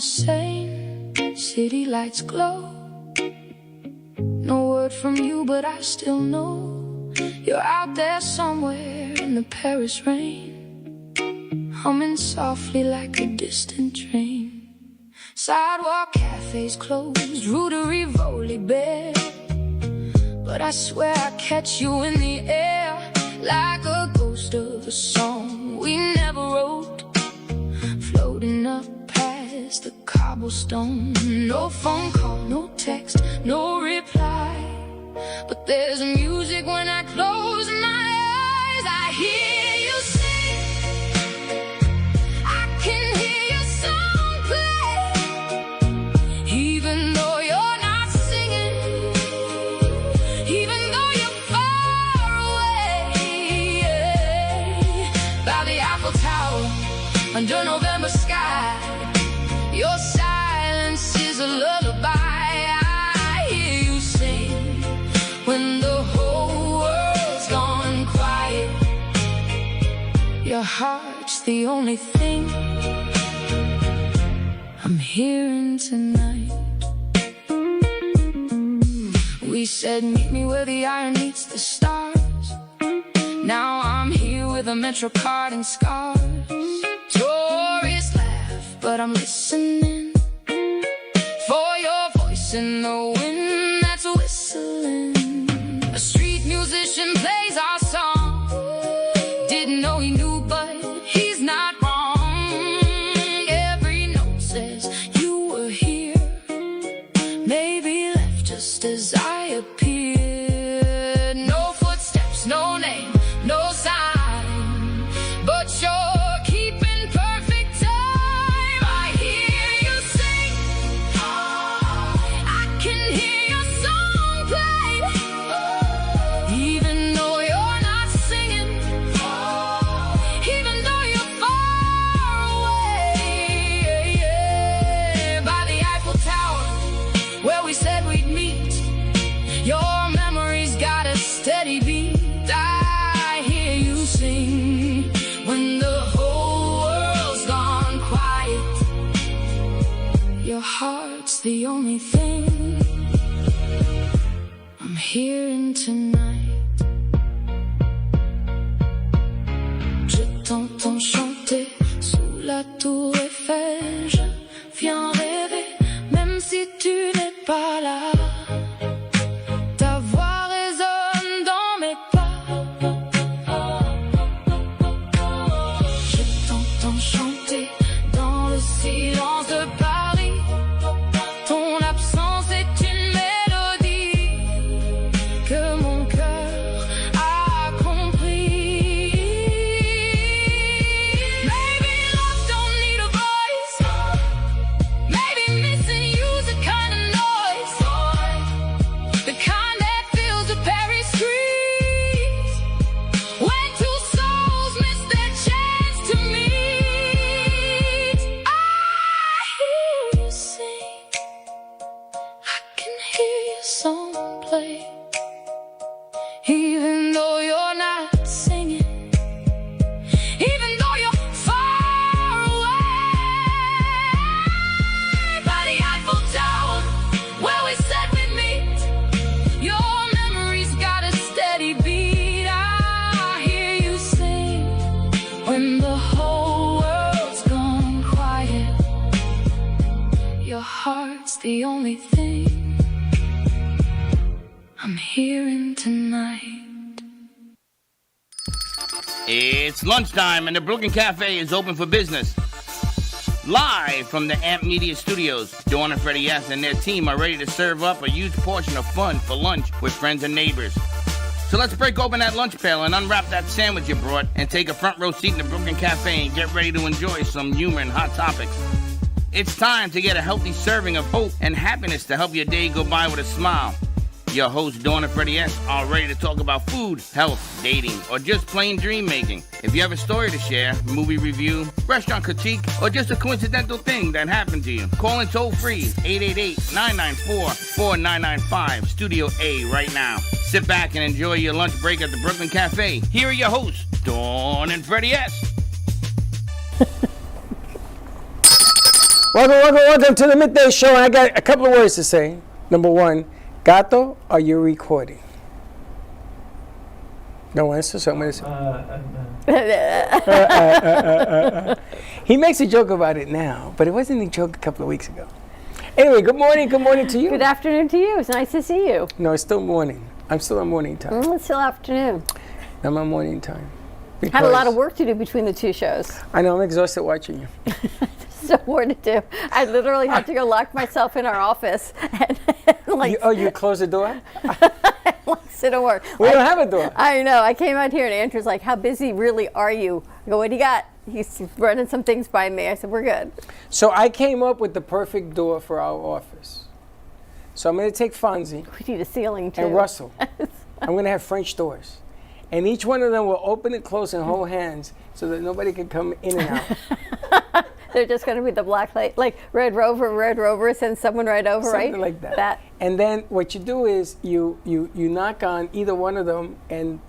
the same. City lights glow. No word from you, but I still know you're out there somewhere in the Paris rain, humming softly like a distant train. Sidewalk cafes closed, Rue de Rivoli bare, but I swear I catch you in the air, like a ghost of a song we never wrote, floating up past the cobblestone. No phone call, no text, no reply, but there's music when I close my eyes. I hear you sing, I can hear your song play, even though you're not singing, even though you're far away, by the Eiffel Tower, under November sky. Your silence is a lullaby. I hear you sing when the whole world's gone quiet. Your heart's the only thing I'm hearing tonight. We said meet me where the iron meets the stars. Now I'm here with a Metro card and scars. Tourists laugh, but I'm listening for your voice in the wind that's whistling. A street musician plays our song. Didn't know he knew, but he's not wrong. Every note says you were here, maybe left just as I appeared. No footsteps, no name, no sign, but you're keeping perfect time. I hear you sing, I can hear your song play, even though you're not singing, even though you're far away, by the Eiffel Tower, where we said we'd meet. Your memory's got a steady beat. I hear you sing when the whole world's gone quiet. Your heart's the only thing I'm hearing tonight. Je t'entends chanter sous la tour Eiffel. Je viens rêver, même si tu n'es pas là. Ta voix résonne dans mes pas. Je t'entends chanter dans le silence de Paris. Ton absence est une mélodie que mon cœur a compris. Maybe love don't need a voice. Maybe missing you's a kind of noise, the kind that fills the Paris streets when two souls miss their chance to meet. I hear you sing, I can hear your song play, even though you're not singing, even though you're far away, by the Eiffel Tower, where we said we'd meet. Your memory's got a steady beat. I hear you sing when the whole world's gone quiet. Your heart's the only thing I'm hearing tonight. It's lunchtime and the Brooklyn Cafe is open for business. Live from the Amp Media Studios, Dawn and Freddie S. and their team are ready to serve up a huge portion of fun for lunch with friends and neighbors. So let's break open that lunch pail and unwrap that sandwich you brought and take a front row seat in the Brooklyn Cafe and get ready to enjoy some humor and hot topics. It's time to get a healthy serving of hope and happiness to help your day go by with a smile. Your hosts, Dawn and Freddie S., are ready to talk about food, health, dating, or just plain dream making. If you have a story to share, movie review, restaurant critique, or just a coincidental thing that happened to you, call in toll free 888-994-4995, Studio A right now. Sit back and enjoy your lunch break at the Brooklyn Cafe. Here are your hosts, Dawn and Freddie S. Welcome to the Midday Show. And I got a couple of words to say. Number one, Gato, are you recording? No answer, so I'm going to say. He makes a joke about it now, but it wasn't a joke a couple of weeks ago. Anyway, good morning to you. Good afternoon to you. It's nice to see you. No, it's still morning. I'm still on morning time. It's still afternoon. I'm on morning time. Had a lot of work to do between the two shows. I know, I'm exhausted watching you. So more to do. I literally had to go lock myself in our office and you closed the door? Sit and work. We don't have a door. I know. I came out here and Andrew's like, how busy really are you? I go, what do you got? He's running some things by me. I said, we're good. So I came up with the perfect door for our office. So I'm going to take Fonzie. We need a ceiling too. And Russell. I'm going to have French doors. And each one of them will open and close and hold hands so that nobody can come in and out. They're just going to be the black light, like Red Rover sends someone right over, Something right? Something like that. And then what you do is you knock on either one of them and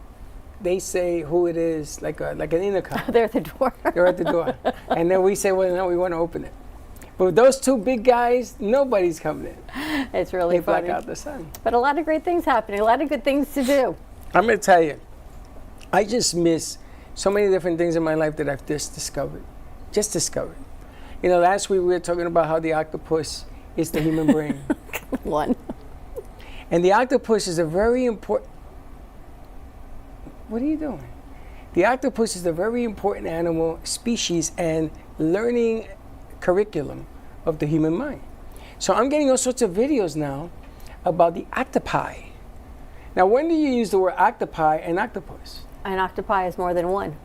they say who it is, like an intercom. They're at the door. They're at the door. And then we say, well, no, we want to open it. But with those two big guys, nobody's coming in. It's really funny. They black out the sun. But a lot of great things happening, a lot of good things to do. I'm going to tell you, I just miss so many different things in my life that I've just discovered. You know, last week we were talking about how the octopus is the human brain. One. And the octopus is a very important... What are you doing? The octopus is a very important animal species and learning curriculum of the human mind. So I'm getting all sorts of videos now about the octopi. Now, when do you use the word octopi and octopus? An octopi is more than one.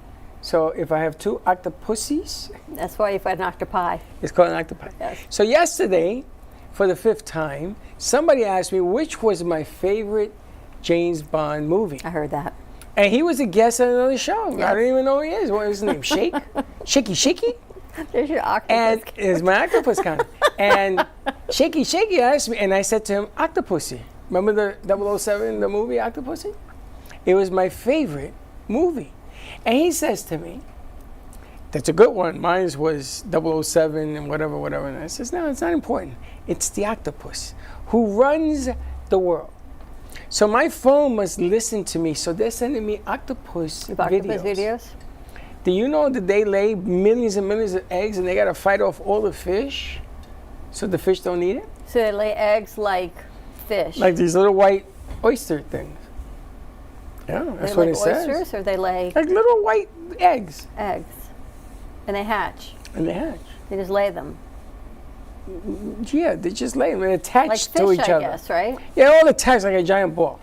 So if I have two octopuses, that's why you've got an octopi. It's called an octopi. Yes. So yesterday, for the 5th time, somebody asked me which was my favorite James Bond movie. I heard that. And he was a guest on another show. Yes. I don't even know who he is. What was his name? Shaky? There's your octopus. And it's my octopus counter. And Shaky asked me, and I said to him, Octopussy. Remember the 007, the movie Octopussy? It was my favorite movie. And he says to me, that's a good one. Mine was 007 and whatever. And I says, no, it's not important. It's the octopus who runs the world. So my phone must listen to me. So they're sending me octopus videos. Do you know that they lay millions and millions of eggs and they got to fight off all the fish so the fish don't eat it? So they lay eggs like fish? Like these little white oyster things. Yeah, that's what it says. They lay oysters or they lay? Like little white eggs. Eggs. And they hatch? They just lay them? Yeah, they just lay them. They're attached like fish, to each other. I guess, right? Yeah, all attached like a giant ball.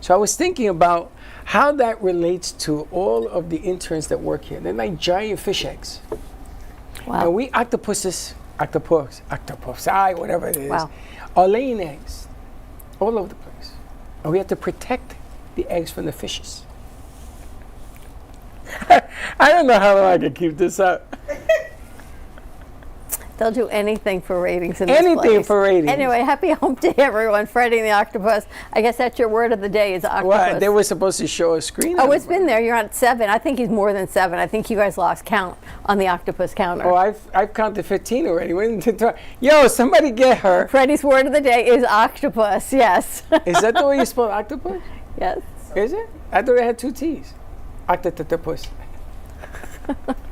So I was thinking about how that relates to all of the interns that work here. They're like giant fish eggs. Wow. And we octopus, whatever it is, wow, are laying eggs all over the place. And we have to protect the eggs from the fishes. I don't know how long I can keep this up. They'll do anything for ratings in this Anything place. for ratings. Anyway, happy hump day, everyone. Freddy the octopus. I guess that's your word of the day is octopus. Well, they were supposed to show a screen. Oh, it's been there. You're at 7. I think he's more than 7. I think you guys lost count on the octopus counter. Oh, I've counted 15 already. Yo, somebody get her. Freddy's word of the day is octopus. Yes. Is that the way you spell octopus? Yes. Is it? I thought it had 2 T's. Octopus.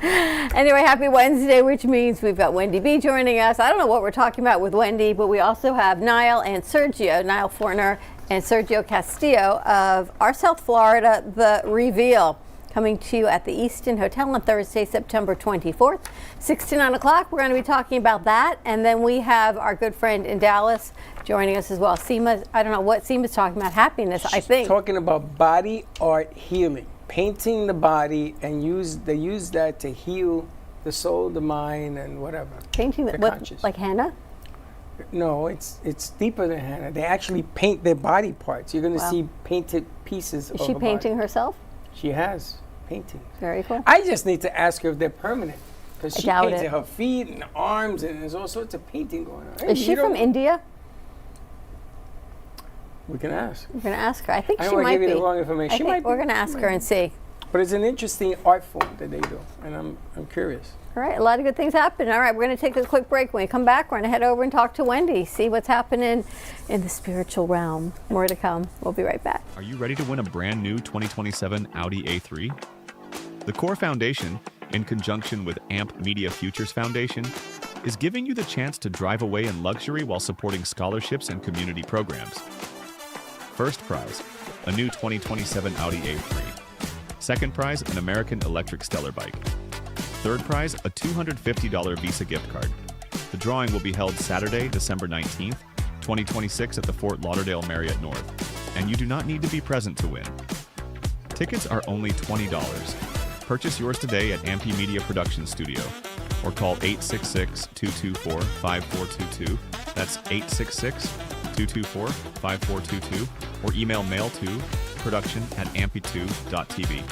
Anyway, happy Wednesday, which means we've got Wendy B joining us. I don't know what we're talking about with Wendy, but we also have Nile and Sergio, Nile Fortner and Sergio Castillo of our South Florida, The Reveal, coming to you at the Easton Hotel on Thursday, September 24th, 6 to 9 o'clock. We're going to be talking about that. And then we have our good friend in Dallas joining us as well. Sima, I don't know what Sima's talking about, happiness, I think. Talking about body art healing. Painting the body and they use that to heal the soul, the mind, and whatever. Painting the conscious. Like henna? No, it's deeper than henna. They actually paint their body parts. You're going to see painted pieces of her body. Is she painting herself? She has paintings. Very cool. I just need to ask her if they're permanent. Because she doubt painted it. her feet and arms, and there's all sorts of painting going on. Hey, Is she from India? We can ask. We're going to ask her. I think I she don't want might to give be. you the wrong information. She might be. We're going to ask her and see. But it's an interesting art form that they do, and I'm curious. All right, a lot of good things happen. All right, we're going to take a quick break. When we come back, we're going to head over and talk to Wendy, see what's happening in the spiritual realm. More to come. We'll be right back. Are you ready to win a brand new 2027 Audi A3? The Core Foundation, in conjunction with AMP Media Futures Foundation, is giving you the chance to drive away in luxury while supporting scholarships and community programs. First prize, a new 2027 Audi A3. Second prize, an American Electric Stellar bike. Third prize, a $250 Visa gift card. The drawing will be held Saturday, December 19th, 2026 at the Fort Lauderdale Marriott North, and you do not need to be present to win. Tickets are only $20. Purchase yours today at Ampy Media Production Studio or call 866-224-5422. That's 866-224-5422 or email mail to production@ampy2.tv.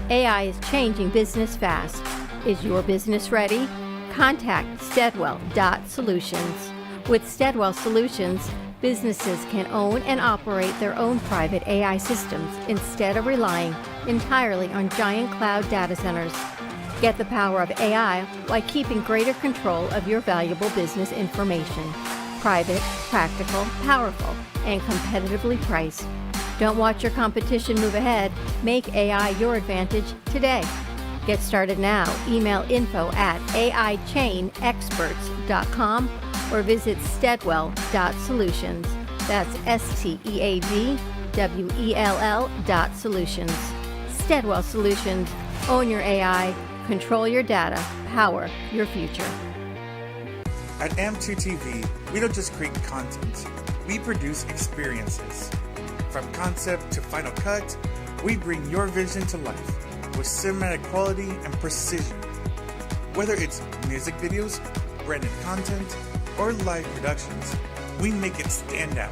AI is changing business fast. Is your business ready? Contact Steadwell.Solutions. With Steadwell Solutions, businesses can own and operate their own private AI systems instead of relying entirely on giant cloud data centers. Get the power of AI while keeping greater control of your valuable business information. Private, practical, powerful, and competitively priced. Don't watch your competition move ahead. Make AI your advantage today. Get started now. Email info@aichainexperts.com or visit Steadwell.Solutions. That's STEADWELL.Solutions. Steadwell Solutions. Own your AI, control your data, power your future. At AM2TV, we don't just create content, we produce experiences. From concept to final cut, we bring your vision to life with cinematic quality and precision. Whether it's music videos, branded content, or live productions, we make it stand out.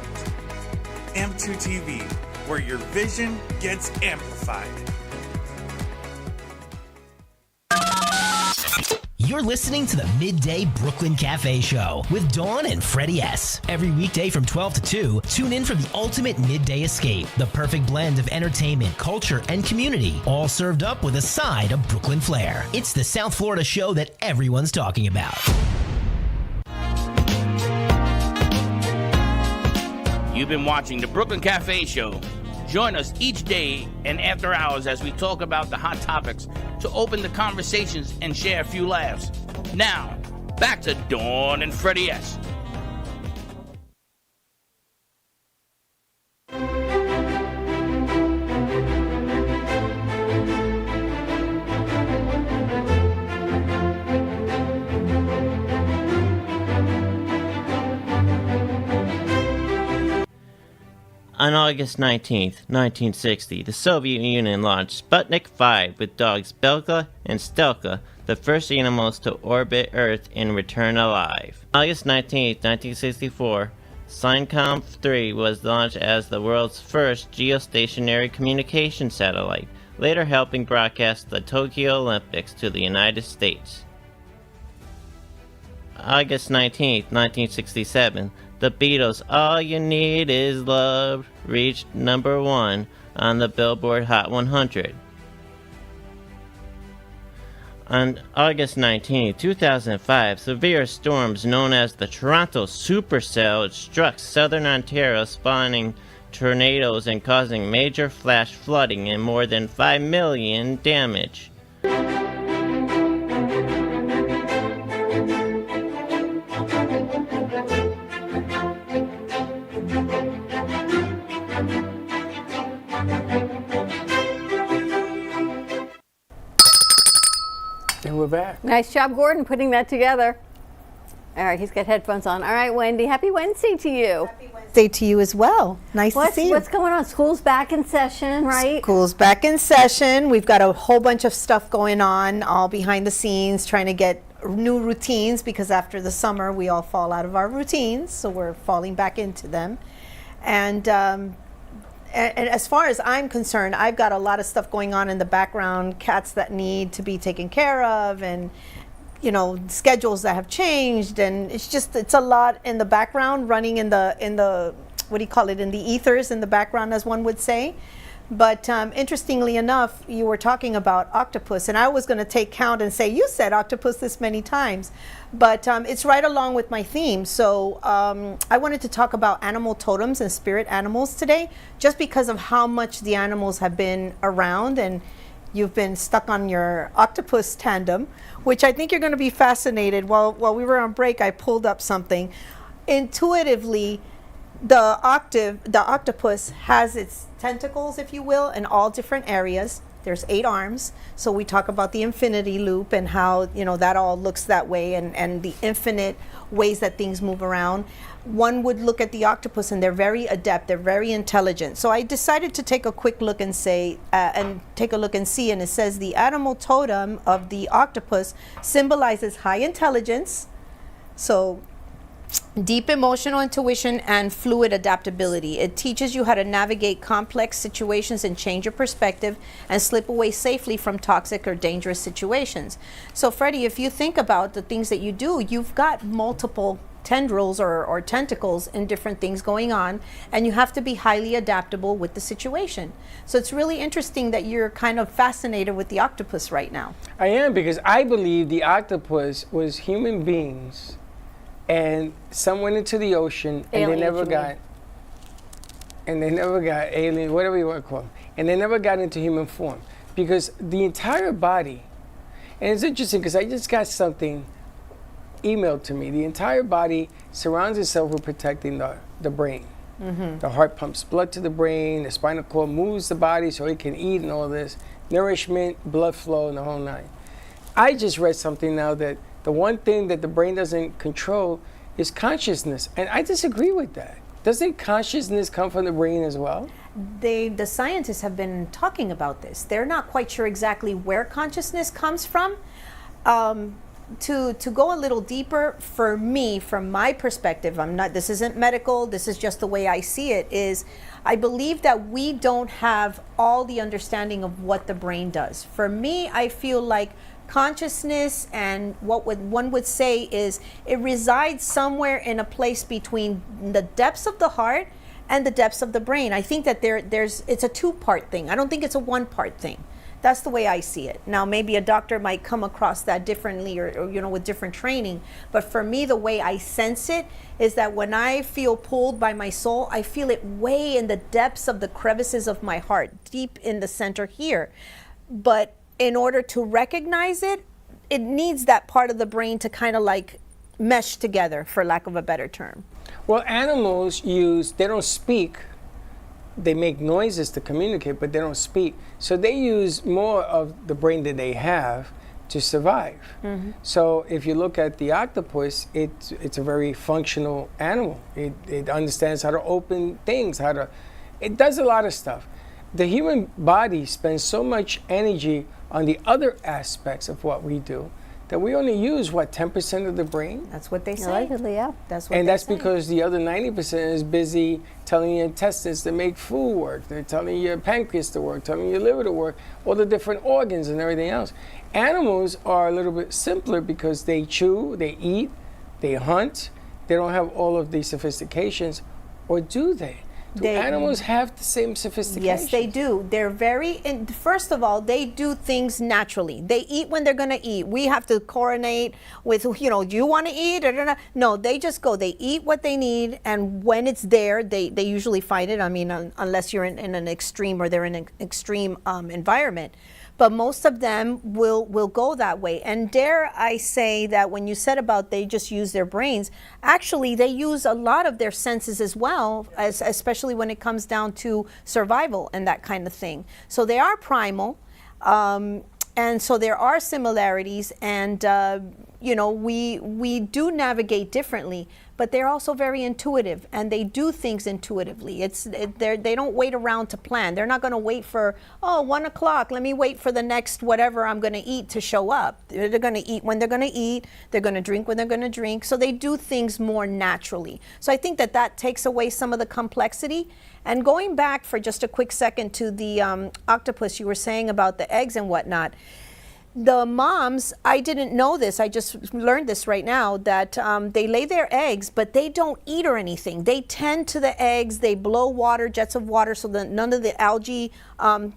AM2TV, where your vision gets amplified. You're listening to the Midday Brooklyn Cafe Show with Dawn and Freddie S. Every weekday from 12 to 2, tune in for the ultimate midday escape. The perfect blend of entertainment, culture, and community, all served up with a side of Brooklyn flair. It's the South Florida show that everyone's talking about. You've been watching the Brooklyn Cafe Show. Join us each day and after hours as we talk about the hot topics to open the conversations and share a few laughs. Now, back to Dawn and Freddie S. On August 19th, 1960, the Soviet Union launched Sputnik 5 with dogs Belka and Stelka, the first animals to orbit Earth and return alive. August 19th, 1964, SINCOM 3 was launched as the world's first geostationary communication satellite, later helping broadcast the Tokyo Olympics to the United States. August 19th, 1967, the Beatles' All You Need Is Love reached number 1 on the Billboard Hot 100. On August 19, 2005, severe storms known as the Toronto Supercell struck southern Ontario, spawning tornadoes and causing major flash flooding and more than $5 million damage. And we're back. Nice job, Gordon, putting that together. All right, he's got headphones on. All right, Wendy, happy Wednesday to you. Happy Wednesday to you as well. Nice to see you. What's going on? School's back in session, right? School's back in session. We've got a whole bunch of stuff going on, all behind the scenes, trying to get new routines, because after the summer, we all fall out of our routines, so we're falling back into them. And as far as I'm concerned, I've got a lot of stuff going on in the background, cats that need to be taken care of, and schedules that have changed, and it's a lot in the background, running in the what do you call it, in the ethers in the background, as one would say. But interestingly enough, you were talking about octopus, and I was going to take count and say, you said octopus this many times. But it's right along with my theme. So I wanted to talk about animal totems and spirit animals today, just because of how much the animals have been around, and you've been stuck on your octopus tandem, which I think you're going to be fascinated. While we were on break, I pulled up something. Intuitively, the octopus has its tentacles, if you will, in all different areas. There's 8 arms. So we talk about the infinity loop and how, that all looks that way, and the infinite ways that things move around. One would look at the octopus and they're very adept, they're very intelligent. So I decided to take a quick look and see, and it says the animal totem of the octopus symbolizes high intelligence, so deep emotional intuition and fluid adaptability. It teaches you how to navigate complex situations and change your perspective and slip away safely from toxic or dangerous situations. So Freddie, if you think about the things that you do, you've got multiple tendrils or tentacles in different things going on, and you have to be highly adaptable with the situation. So it's really interesting that you're kind of fascinated with the octopus right now. I am, because I believe the octopus was human beings, and some went into the ocean and they never got alien, whatever you want to call them, and they never got into human form, because the entire body, and it's interesting because I just got something emailed to me. The entire body surrounds itself with protecting the brain. Mm-hmm. The heart pumps blood to the brain, the spinal cord moves the body so it can eat and all this, nourishment, blood flow, and the whole nine. I just read something now that the one thing that the brain doesn't control is consciousness, and I disagree with that. Doesn't consciousness come from the brain as well? The scientists have been talking about this. They're not quite sure exactly where consciousness comes from. To go a little deeper, for me, from my perspective, this isn't medical, this is just the way I see it, is I believe that we don't have all the understanding of what the brain does. For me, I feel like consciousness, and one would say is it resides somewhere in a place between the depths of the heart and the depths of the brain. I think that it's a 2-part thing. I don't think it's a 1-part thing. That's the way I see it. Now, maybe a doctor might come across that differently, or with different training. But for me, the way I sense it is that when I feel pulled by my soul, I feel it way in the depths of the crevices of my heart, deep in the center here. But in order to recognize it, it needs that part of the brain to kind of like mesh together, for lack of a better term. Well, animals they don't speak. They make noises to communicate, but they don't speak. So they use more of the brain that they have to survive. Mm-hmm. So if you look at the octopus, it's a very functional animal. It understands how to open things, it does a lot of stuff. The human body spends so much energy on the other aspects of what we do that we only use, 10% of the brain? That's what they say. Allegedly, yeah. That's what and they that's say. Because the other 90% is busy telling your intestines to make food work. They're telling your pancreas to work, telling your liver to work, all the different organs and everything else. Animals are a little bit simpler because they chew, they eat, they hunt. They don't have all of these sophistications, or do they? Do animals have the same sophistication? Yes, they do. They're first of all, they do things naturally. They eat when they're going to eat. We have to coordinate with, do you want to eat? No, they just go. They eat what they need, and when it's there, they usually find it. I mean, unless you're in an extreme, or they're in an extreme environment. But most of them will go that way. And dare I say that when you said about they just use their brains, actually they use a lot of their senses as well, especially when it comes down to survival and that kind of thing. So they are primal, and so there are similarities, and we do navigate differently, but they're also very intuitive, and they do things intuitively. They don't wait around to plan. They're not going to wait for 1 o'clock. Let me wait for the next whatever I'm going to eat to show up. They're going to eat when they're going to eat. They're going to drink when they're going to drink. So they do things more naturally. So I think that takes away some of the complexity. And going back for just a quick second to the octopus, you were saying about the eggs and whatnot. the moms, I didn't know this, I just learned this right now, that they lay their eggs, but they don't eat or anything. They tend to the eggs, they blow water, jets of water, so that none of the algae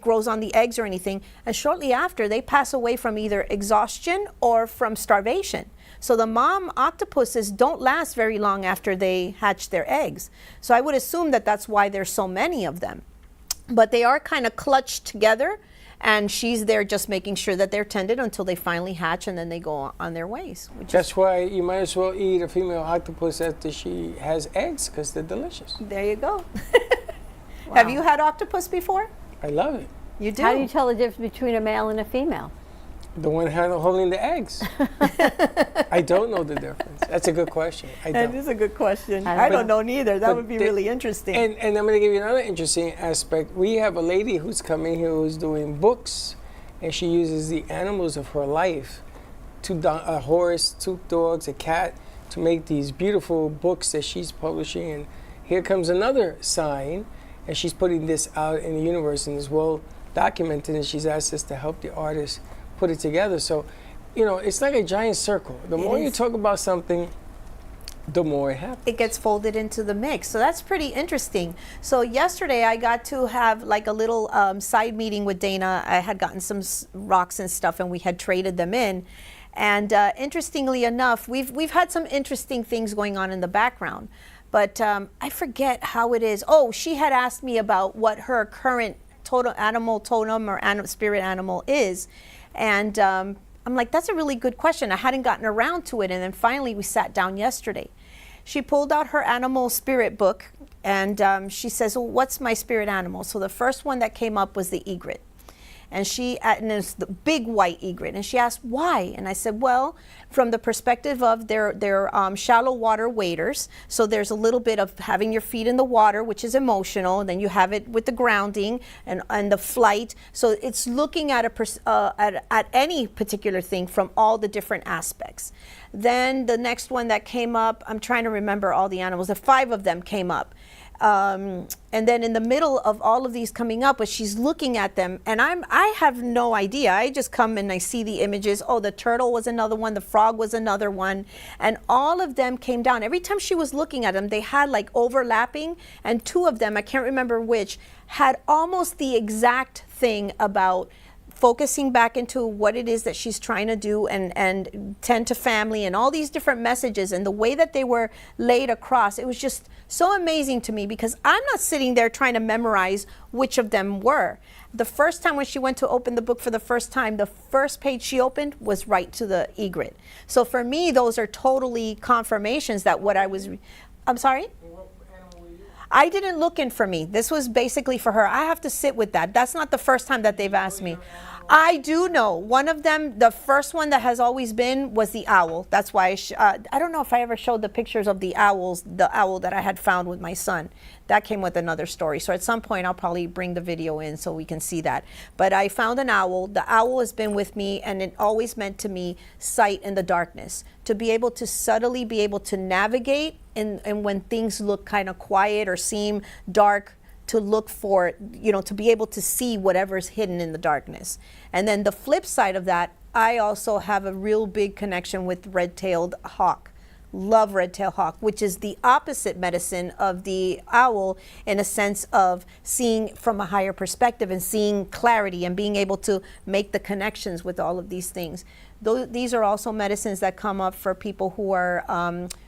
grows on the eggs or anything. And shortly after, they pass away from either exhaustion or from starvation. So the mom octopuses don't last very long after they hatch their eggs. So I would assume that that's why there's so many of them. But they are kind of clutched together, and she's there just making sure that they're tended until they finally hatch, and then they go on their ways. That's why you might as well eat a female octopus after she has eggs, because they're delicious. There you go. Wow. Have you had octopus before? I love it. You do? How do you tell the difference between a male and a female? The one holding the eggs. I don't know the difference. That's a good question. That is a good question. I don't know neither. That would be really interesting. And I'm going to give you another interesting aspect. We have a lady who's coming here who's doing books, and she uses the animals of her life, a horse, 2 dogs, a cat, to make these beautiful books that she's publishing. And here comes another sign, and she's putting this out in the universe, and it's well documented, and she's asked us to help the artists put it together. So, it's like a giant circle. The more you talk about something, the more it happens. It gets folded into the mix. So that's pretty interesting. So yesterday I got to have like a little side meeting with Dana. I had gotten some rocks and stuff, and we had traded them in. And interestingly enough, we've had some interesting things going on in the background. But I forget how it is. Oh, she had asked me about what her current totem or spirit animal is. And I'm like, that's a really good question. I hadn't gotten around to it. And then finally we sat down yesterday. She pulled out her animal spirit book, and she says, well, what's my spirit animal? So the first one that came up was the egret. And it's the big white egret. And she asked, why? And I said, well, from the perspective of they're shallow water waders. So there's a little bit of having your feet in the water, which is emotional. And then you have it with the grounding and the flight. So it's looking at at any particular thing from all the different aspects. Then the next one that came up, I'm trying to remember all the animals. The 5 of them came up. And then in the middle of all of these coming up, but she's looking at them, and I have no idea. I just come and I see the images. Oh, the turtle was another one, the frog was another one, and all of them came down. Every time she was looking at them, they had like overlapping, and 2 of them, I can't remember which, had almost the exact thing about focusing back into what it is that she's trying to do and tend to family and all these different messages, and the way that they were laid across. It was just so amazing to me, because I'm not sitting there trying to memorize which of them were. The first time when she went to open the book for the first time, the first page she opened was right to the egret. So for me, those are totally confirmations that what I was, I'm sorry? I didn't look in for me. This was basically for her. I have to sit with that. That's not the first time that they've asked me. I do know. One of them, the first one that has always been, was the owl. That's why I don't know if I ever showed the pictures of the owl that I had found with my son. That came with another story. So at some point, I'll probably bring the video in so we can see that. But I found an owl. The owl has been with me, and it always meant to me sight in the darkness, to be able to subtly be able to navigate and when things look kind of quiet or seem dark, to look for, to be able to see whatever's hidden in the darkness. And then the flip side of that, I also have a real big connection with red-tailed hawk. Love red-tailed hawk, which is the opposite medicine of the owl, in a sense of seeing from a higher perspective and seeing clarity and being able to make the connections with all of these things. These are also medicines that come up for people who are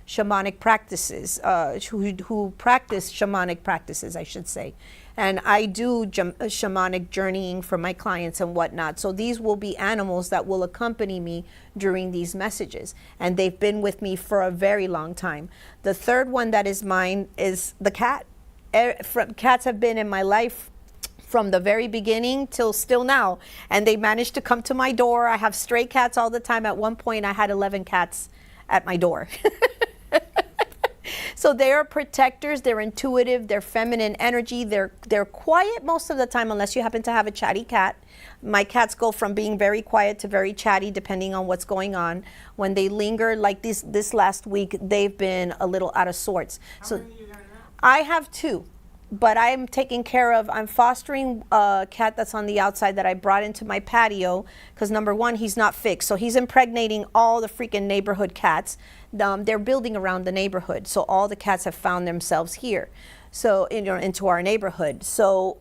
shamanic practices, who practice shamanic practices, I should say. And I do shamanic journeying for my clients and whatnot. So these will be animals that will accompany me during these messages. And they've been with me for a very long time. The third one that is mine is the cat. Cats have been in my life from the very beginning till still now. And they managed to come to my door. I have stray cats all the time. At one point, I had 11 cats at my door. So they are protectors, they're intuitive, they're feminine energy, they're quiet most of the time unless you happen to have a chatty cat. My cats go from being very quiet to very chatty depending on what's going on. When they linger, like this last week, they've been a little out of sorts. How many you got now? I have 2. but I'm taking care of, I'm fostering a cat that's on the outside that I brought into my patio because number one, he's not fixed. So he's impregnating all the freaking neighborhood cats. They're building around the neighborhood. So all the cats have found themselves here. So, into our neighborhood. So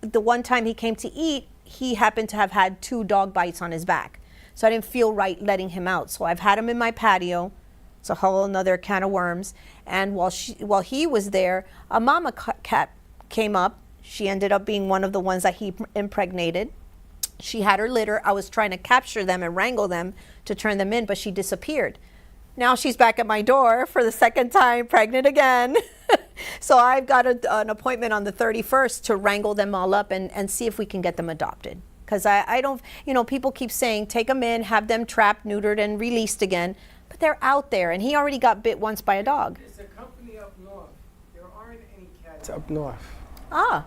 the one time he came to eat, he happened to have had 2 dog bites on his back. So I didn't feel right letting him out. So I've had him in my patio. It's a whole another can of worms. And while he was there, a mama cat came up. She ended up being one of the ones that he impregnated. She had her litter. I was trying to capture them and wrangle them to turn them in, but she disappeared. Now she's back at my door for the second time, pregnant again. So I've got an appointment on the 31st to wrangle them all up and see if we can get them adopted. Because I don't, people keep saying, take them in, have them trapped, neutered, and released again. But they're out there, and he already got bit once by a dog. There's a company up north. There aren't any cats up north. Ah.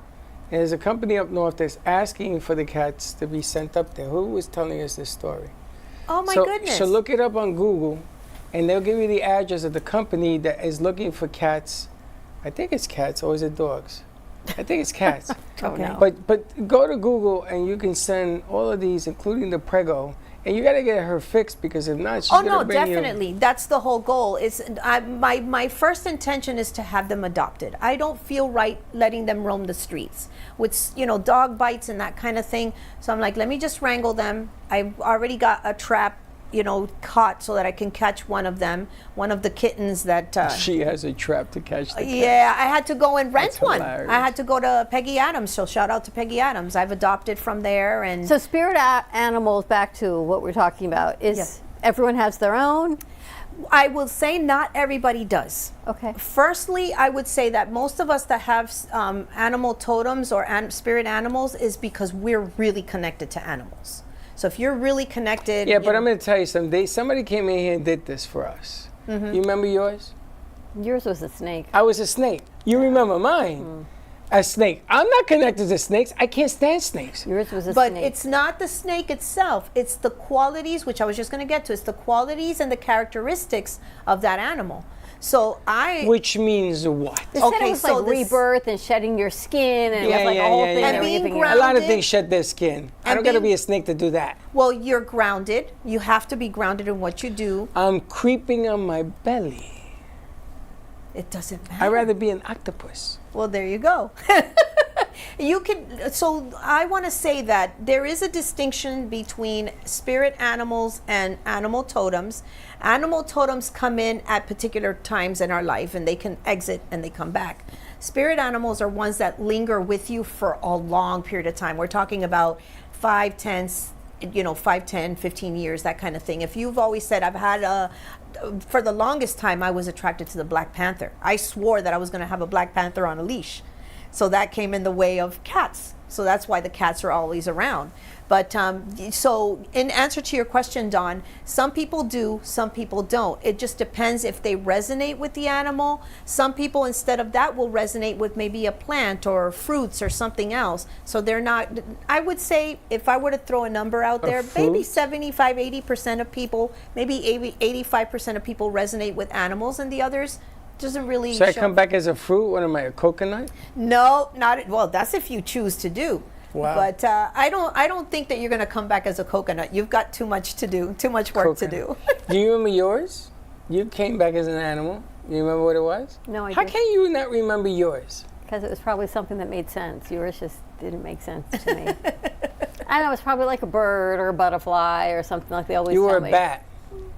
And there's a company up north that's asking for the cats to be sent up there. Who was telling us this story? Oh, my goodness. So look it up on Google, and they'll give you the address of the company that is looking for cats. I think it's cats, or is it dogs? I think it's cats. Okay. But go to Google, and you can send all of these, including the Prego. And you got to get her fixed because if not, she's going to bring you. Definitely. That's the whole goal. My first intention is to have them adopted. I don't feel right letting them roam the streets with, dog bites and that kind of thing. So I'm like, let me just wrangle them. I've already got a trap, caught so that I can catch one of them, one of the kittens that. She has a trap to catch the cat. Yeah, I had to go and rent That's one. hilarious. I had to go to Peggy Adams. So shout out to Peggy Adams. I've adopted from there. And So spirit animals, back to what we're talking about, is Yes. everyone has their own? I will say not everybody does. Okay. Firstly, I would say that most of us that have animal totems or spirit animals is because we're really connected to animals. So if you're really connected... Yeah, but I'm going to tell you something. Somebody came in here and did this for us. Mm-hmm. You remember yours? Yours was a snake. I was a snake. You remember mine? A snake. I'm not connected to snakes. I can't stand snakes. Yours was a But snake. it's not the snake itself. It's the qualities, which I was just going to get to. It's the qualities and the characteristics of that animal. So Which means what? They said it was like rebirth and shedding your skin, and it was like a whole thing. And and being everything grounded. A lot of things shed their skin. I don't got to be a snake to do that. Well, you're grounded. You have to be grounded in what you do. I'm creeping on my belly. It doesn't matter. I'd rather be an octopus. Well, there you go. So I want to say that there is a distinction between spirit animals and animal totems. Animal totems come in at particular times in our life and they can exit and they come back. Spirit animals are ones that linger with you for a long period of time. We're talking about 5, 10, 15 years, that kind of thing. If you've always said, for the longest time, I was attracted to the Black Panther. I swore that I was going to have a Black Panther on a leash. So that came in the way of cats. So that's why the cats are always around. But so in answer to your question, Dawn, some people do, some people don't. It just depends if they resonate with the animal. Some people, instead of that, will resonate with maybe a plant or fruits or something else. So they're not, I would say, if I were to throw a number out there, maybe 75, 80% of people, maybe 85% of people resonate with animals, and the others doesn't really So I come back as a fruit? What am I, a coconut? No, not, well, that's if you choose to do. Wow. But I don't think that you're going to come back as a coconut. You've got too much to do, too much work to do. Do you remember yours? You came back as an animal. You remember what it was? No, I How didn't. can you not remember yours? Because it was probably something that made sense. Yours just didn't make sense to me. I know, it was probably like a bird or a butterfly or something like they always You were tell a me. bat.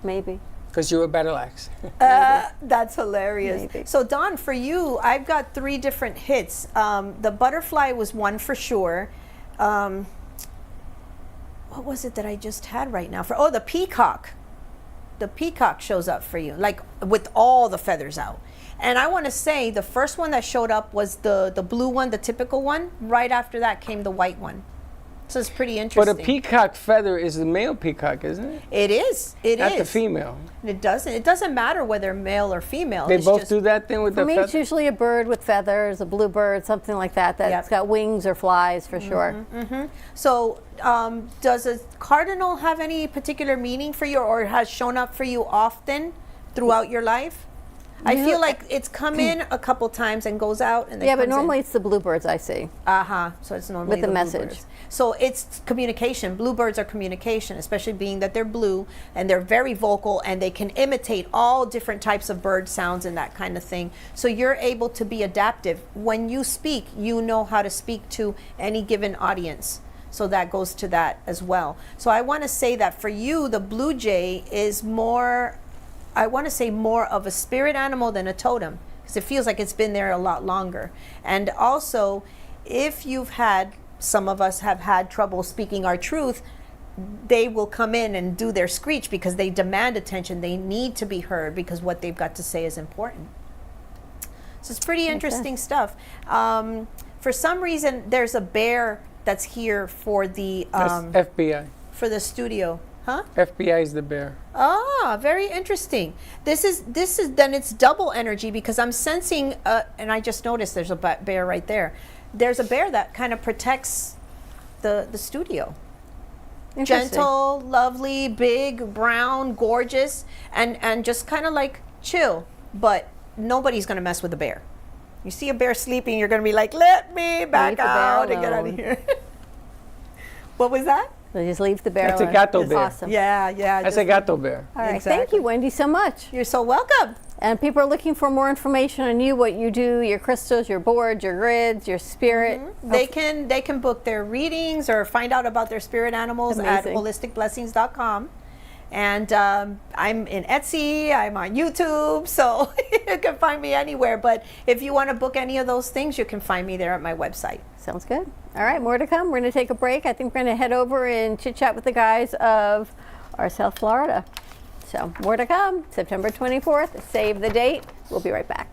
Maybe. Because you were battle axe. That's hilarious. Maybe. So Dawn, for you, I've got 3 different hits. The butterfly was one for sure. What was it that I just had right now? The peacock. The peacock shows up for you, like with all the feathers out. And I want to say the first one that showed up was the blue one, the typical one. Right after that came the white one. So it's pretty interesting. But a peacock feather is the male peacock, isn't it? It is. It Not is. the female. It doesn't matter whether male or female. They It's both just, do that thing with For the me, feather? it's usually a bird with feathers, a blue bird, something like that, that's got wings or flies for sure. So, does a cardinal have any particular meaning for you, or has shown up for you often throughout your life? I feel like it's come in a couple times and goes out and then Yeah, but comes in. normally it's the bluebirds I see. So it's normally With the message. bluebirds. So it's communication. Bluebirds are communication, especially being that they're blue and they're very vocal and they can imitate all different types of bird sounds and that kind of thing. So you're able to be adaptive. When you speak, you know how to speak to any given audience. So that goes to that as well. So I want to say that for you, the blue jay is more, I want to say more of a spirit animal than a totem, because it feels like it's been there a lot longer. And also, if you've had, some of us have had trouble speaking our truth, they will come in and do their screech because they demand attention. They need to be heard because what they've got to say is important. So it's pretty interesting stuff. For some reason, there's a bear that's here for the That's FBI. for the studio. Huh? FBI is the bear. Ah, very interesting. This is then it's double energy because I'm sensing and I just noticed there's a bear right there. There's a bear that kind of protects the studio. Gentle, lovely, big, brown, gorgeous, and just kind of like chill, but nobody's going to mess with the bear. You see a bear sleeping, you're going to be like, let me back out and get out of here. What was that? So just leave the bear That's a alone. gato It's bear. Awesome. Yeah. That's a gato bear. All right, Exactly. thank you, Wendy, so much. You're so welcome. And people are looking for more information on you, what you do, your crystals, your boards, your grids, your spirit. They can book their readings or find out about their spirit animals at Amazing. holisticblessings.com. And I'm in Etsy, I'm on YouTube, so you can find me anywhere. But if you want to book any of those things, you can find me there at my website. Sounds good. All right, more to come. We're going to take a break. I think we're going to head over and chit-chat with the guys of our South Florida. So more to come. September 24th. Save the date. We'll be right back.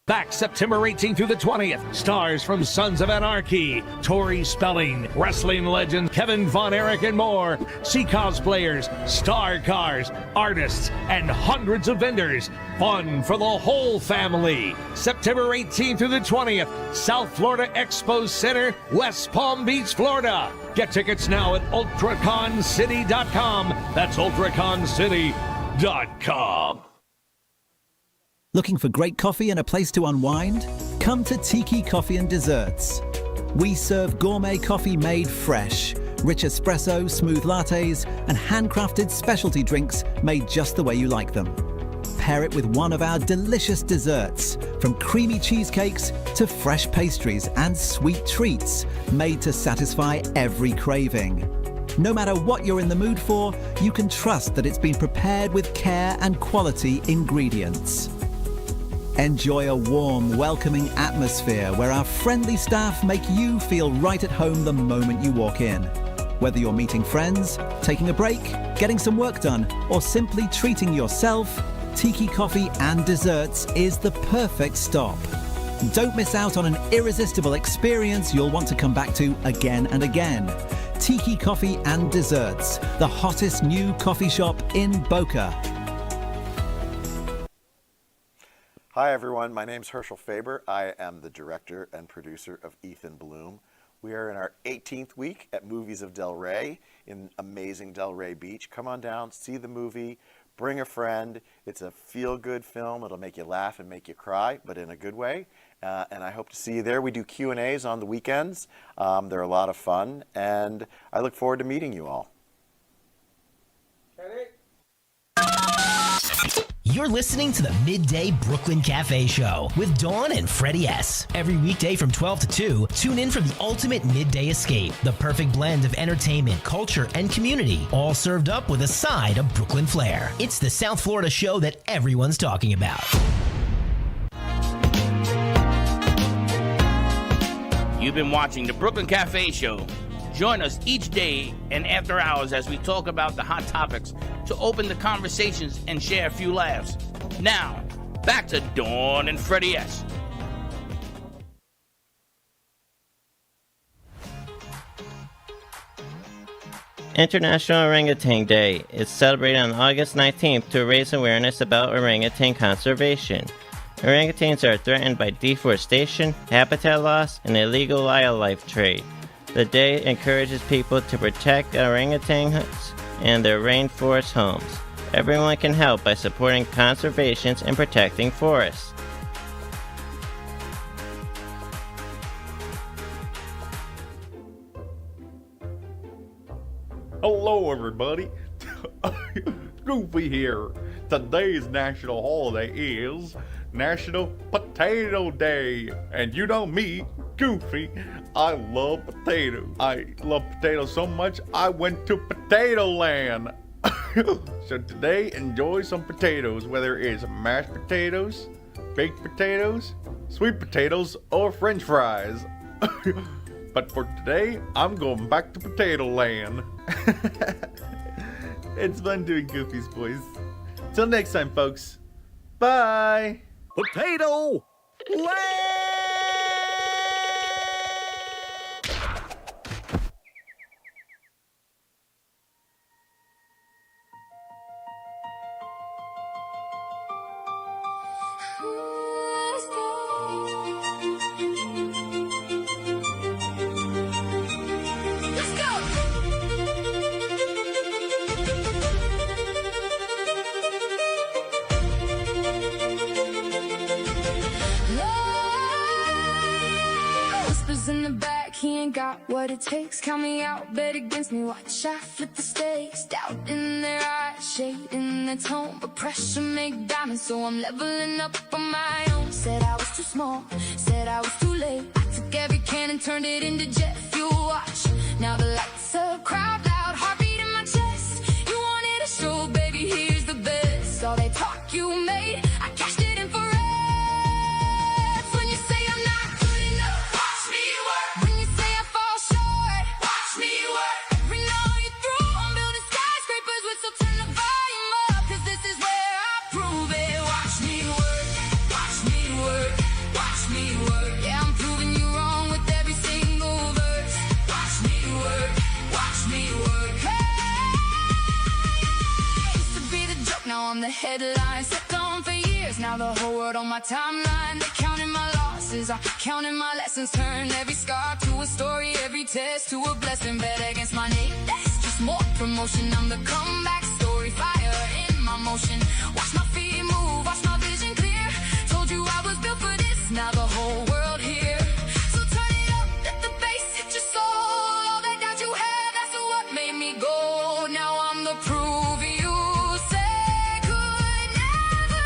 Back September 18th through the 20th, stars from Sons of Anarchy, Tori Spelling, wrestling legend Kevin Von Erich, and more. See cosplayers, star cars, artists, and hundreds of vendors. Fun for the whole family. September 18th through the 20th, South Florida Expo Center, West Palm Beach, Florida. Get tickets now at ultraconcity.com. That's ultraconcity.com. Looking for great coffee and a place to unwind? Come to Tiki Coffee and Desserts. We serve gourmet coffee made fresh, rich espresso, smooth lattes, and handcrafted specialty drinks made just the way you like them. Pair it with one of our delicious desserts, from creamy cheesecakes to fresh pastries and sweet treats made to satisfy every craving. No matter what you're in the mood for, you can trust that it's been prepared with care and quality ingredients. Enjoy a warm, welcoming atmosphere where our friendly staff make you feel right at home the moment you walk in. Whether you're meeting friends, taking a break, getting some work done, or simply treating yourself, Tiki Coffee and Desserts is the perfect stop. Don't miss out on an irresistible experience you'll want to come back to again and again. Tiki Coffee and Desserts, the hottest new coffee shop in Boca. Hi everyone, my name's Herschel Faber. I am the director and producer of Ethan Bloom. We are in our 18th week at Movies of Del Rey in amazing Delray Beach. Come on down, see the movie, bring a friend. It's a feel-good film. It'll make you laugh and make you cry, but in a good way. And I hope to see you there. We do Q&As on the weekends. They're a lot of fun, and I look forward to meeting you all. You're listening to the Midday Brooklyn Cafe Show with Dawn and Freddie S. Every weekday from 12 to 2, tune in for the ultimate midday escape. The perfect blend of entertainment, culture, and community, all served up with a side of Brooklyn flair. It's the South Florida show that everyone's talking about. You've been watching the Brooklyn Cafe Show. Join us each day and after hours as we talk about the hot topics to open the conversations and share a few laughs. Now, back to Dawn and Freddie S. International Orangutan Day is celebrated on August 19th to raise awareness about orangutan conservation. Orangutans are threatened by deforestation, habitat loss, and illegal wildlife trade. The day encourages people to protect orangutans and their rainforest homes. Everyone can help by supporting conservation and protecting forests. Hello, everybody. Goofy here. Today's national holiday is National Potato Day. And you know me, Goofy, I love potatoes. I love potatoes so much, I went to Potato Land. So today, enjoy some potatoes, whether it's mashed potatoes, baked potatoes, sweet potatoes, or French fries. But for today, I'm going back to Potato Land. It's fun doing Goofy's voice. Till next time, folks. Bye. Potato Land! In the back, he ain't got what it takes. Count me out, bet against me, watch I flip the stakes. Doubt in their eyes, shade in their tone, but pressure make diamonds, so I'm leveling up on my own. Said I was too small, said I was too late. I took every can and turned it into jet fuel. Watch, now the lights up, crowd loud, heartbeat in my chest. You wanted a show, baby, here's the best. All they talk you made, I cashed it in for reps. When you say I'm not good enough, watch me work. When you say I fall short, watch me work. Every note you through, I'm building skyscrapers with, so turn the volume up, 'cause this is where I prove it. Watch me work, watch me work, watch me work. Yeah, I'm proving you wrong with every single verse. Watch me work, watch me work. Hey, used to be the joke, now I'm the headline. Stepped on for years, now the whole world on my timeline. They counting my losses, I counting my lessons. Turn every scar to a story, every test to a blessing. Bet against my name, that's just more promotion. I'm the comeback story, fire in my motion. Watch my feet move, watch my vision clear. Told you I was built for this, now the whole world here. So turn it up, let the bass hit your soul. All that doubt you had, that's what made me go. Now I'm the proof you say could never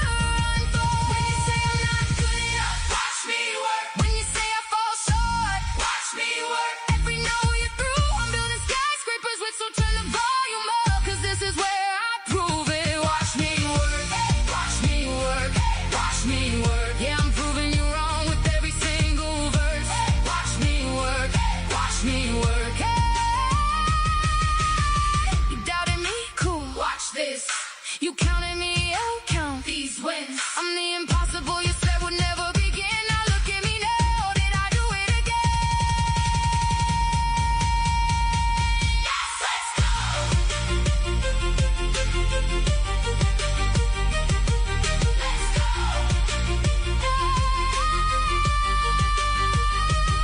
unfold. When you say I'm not good enough, watch me work. When you say I fall short, watch me work. Every note you threw, I'm building skyscrapers with, so turn the volume up, 'cause this is where I prove it. Watch me work, watch me work, watch me work. Yeah, I'm proving you wrong with every single verse. Watch me work, watch me work. You doubted me? Cool. Watch this. You counted me out, count these wins. I'm the impossible you said would never begin. Now look at me now, did I do it again? Yes, let's go. Let's go.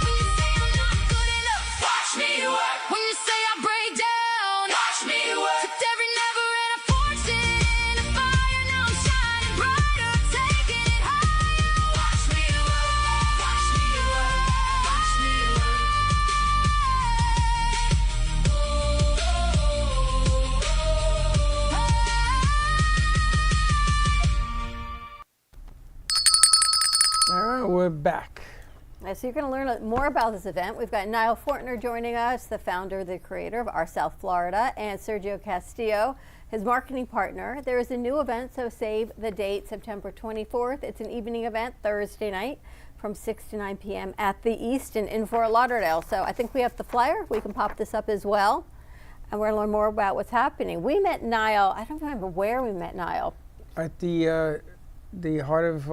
When you say I'm not good enough, watch me work. When you say I break down, watch me work. Took every never and I forged it in a fire. Now I'm shining brighter, taking it higher. Watch me work, watch me work, watch me work. All right, we're back. So you're going to learn more about this event. We've got Nile Fortner joining us, the founder, the creator of Our South Florida, and Sergio Castillo, his marketing partner. There is a new event, so save the date, September 24th. It's an evening event, Thursday night, from 6 to 9 p.m. at the Easton in Fort Lauderdale. So I think we have the flyer. We can pop this up as well. And we're going to learn more about what's happening. We met Nile. I don't remember where we met Nile. At the heart of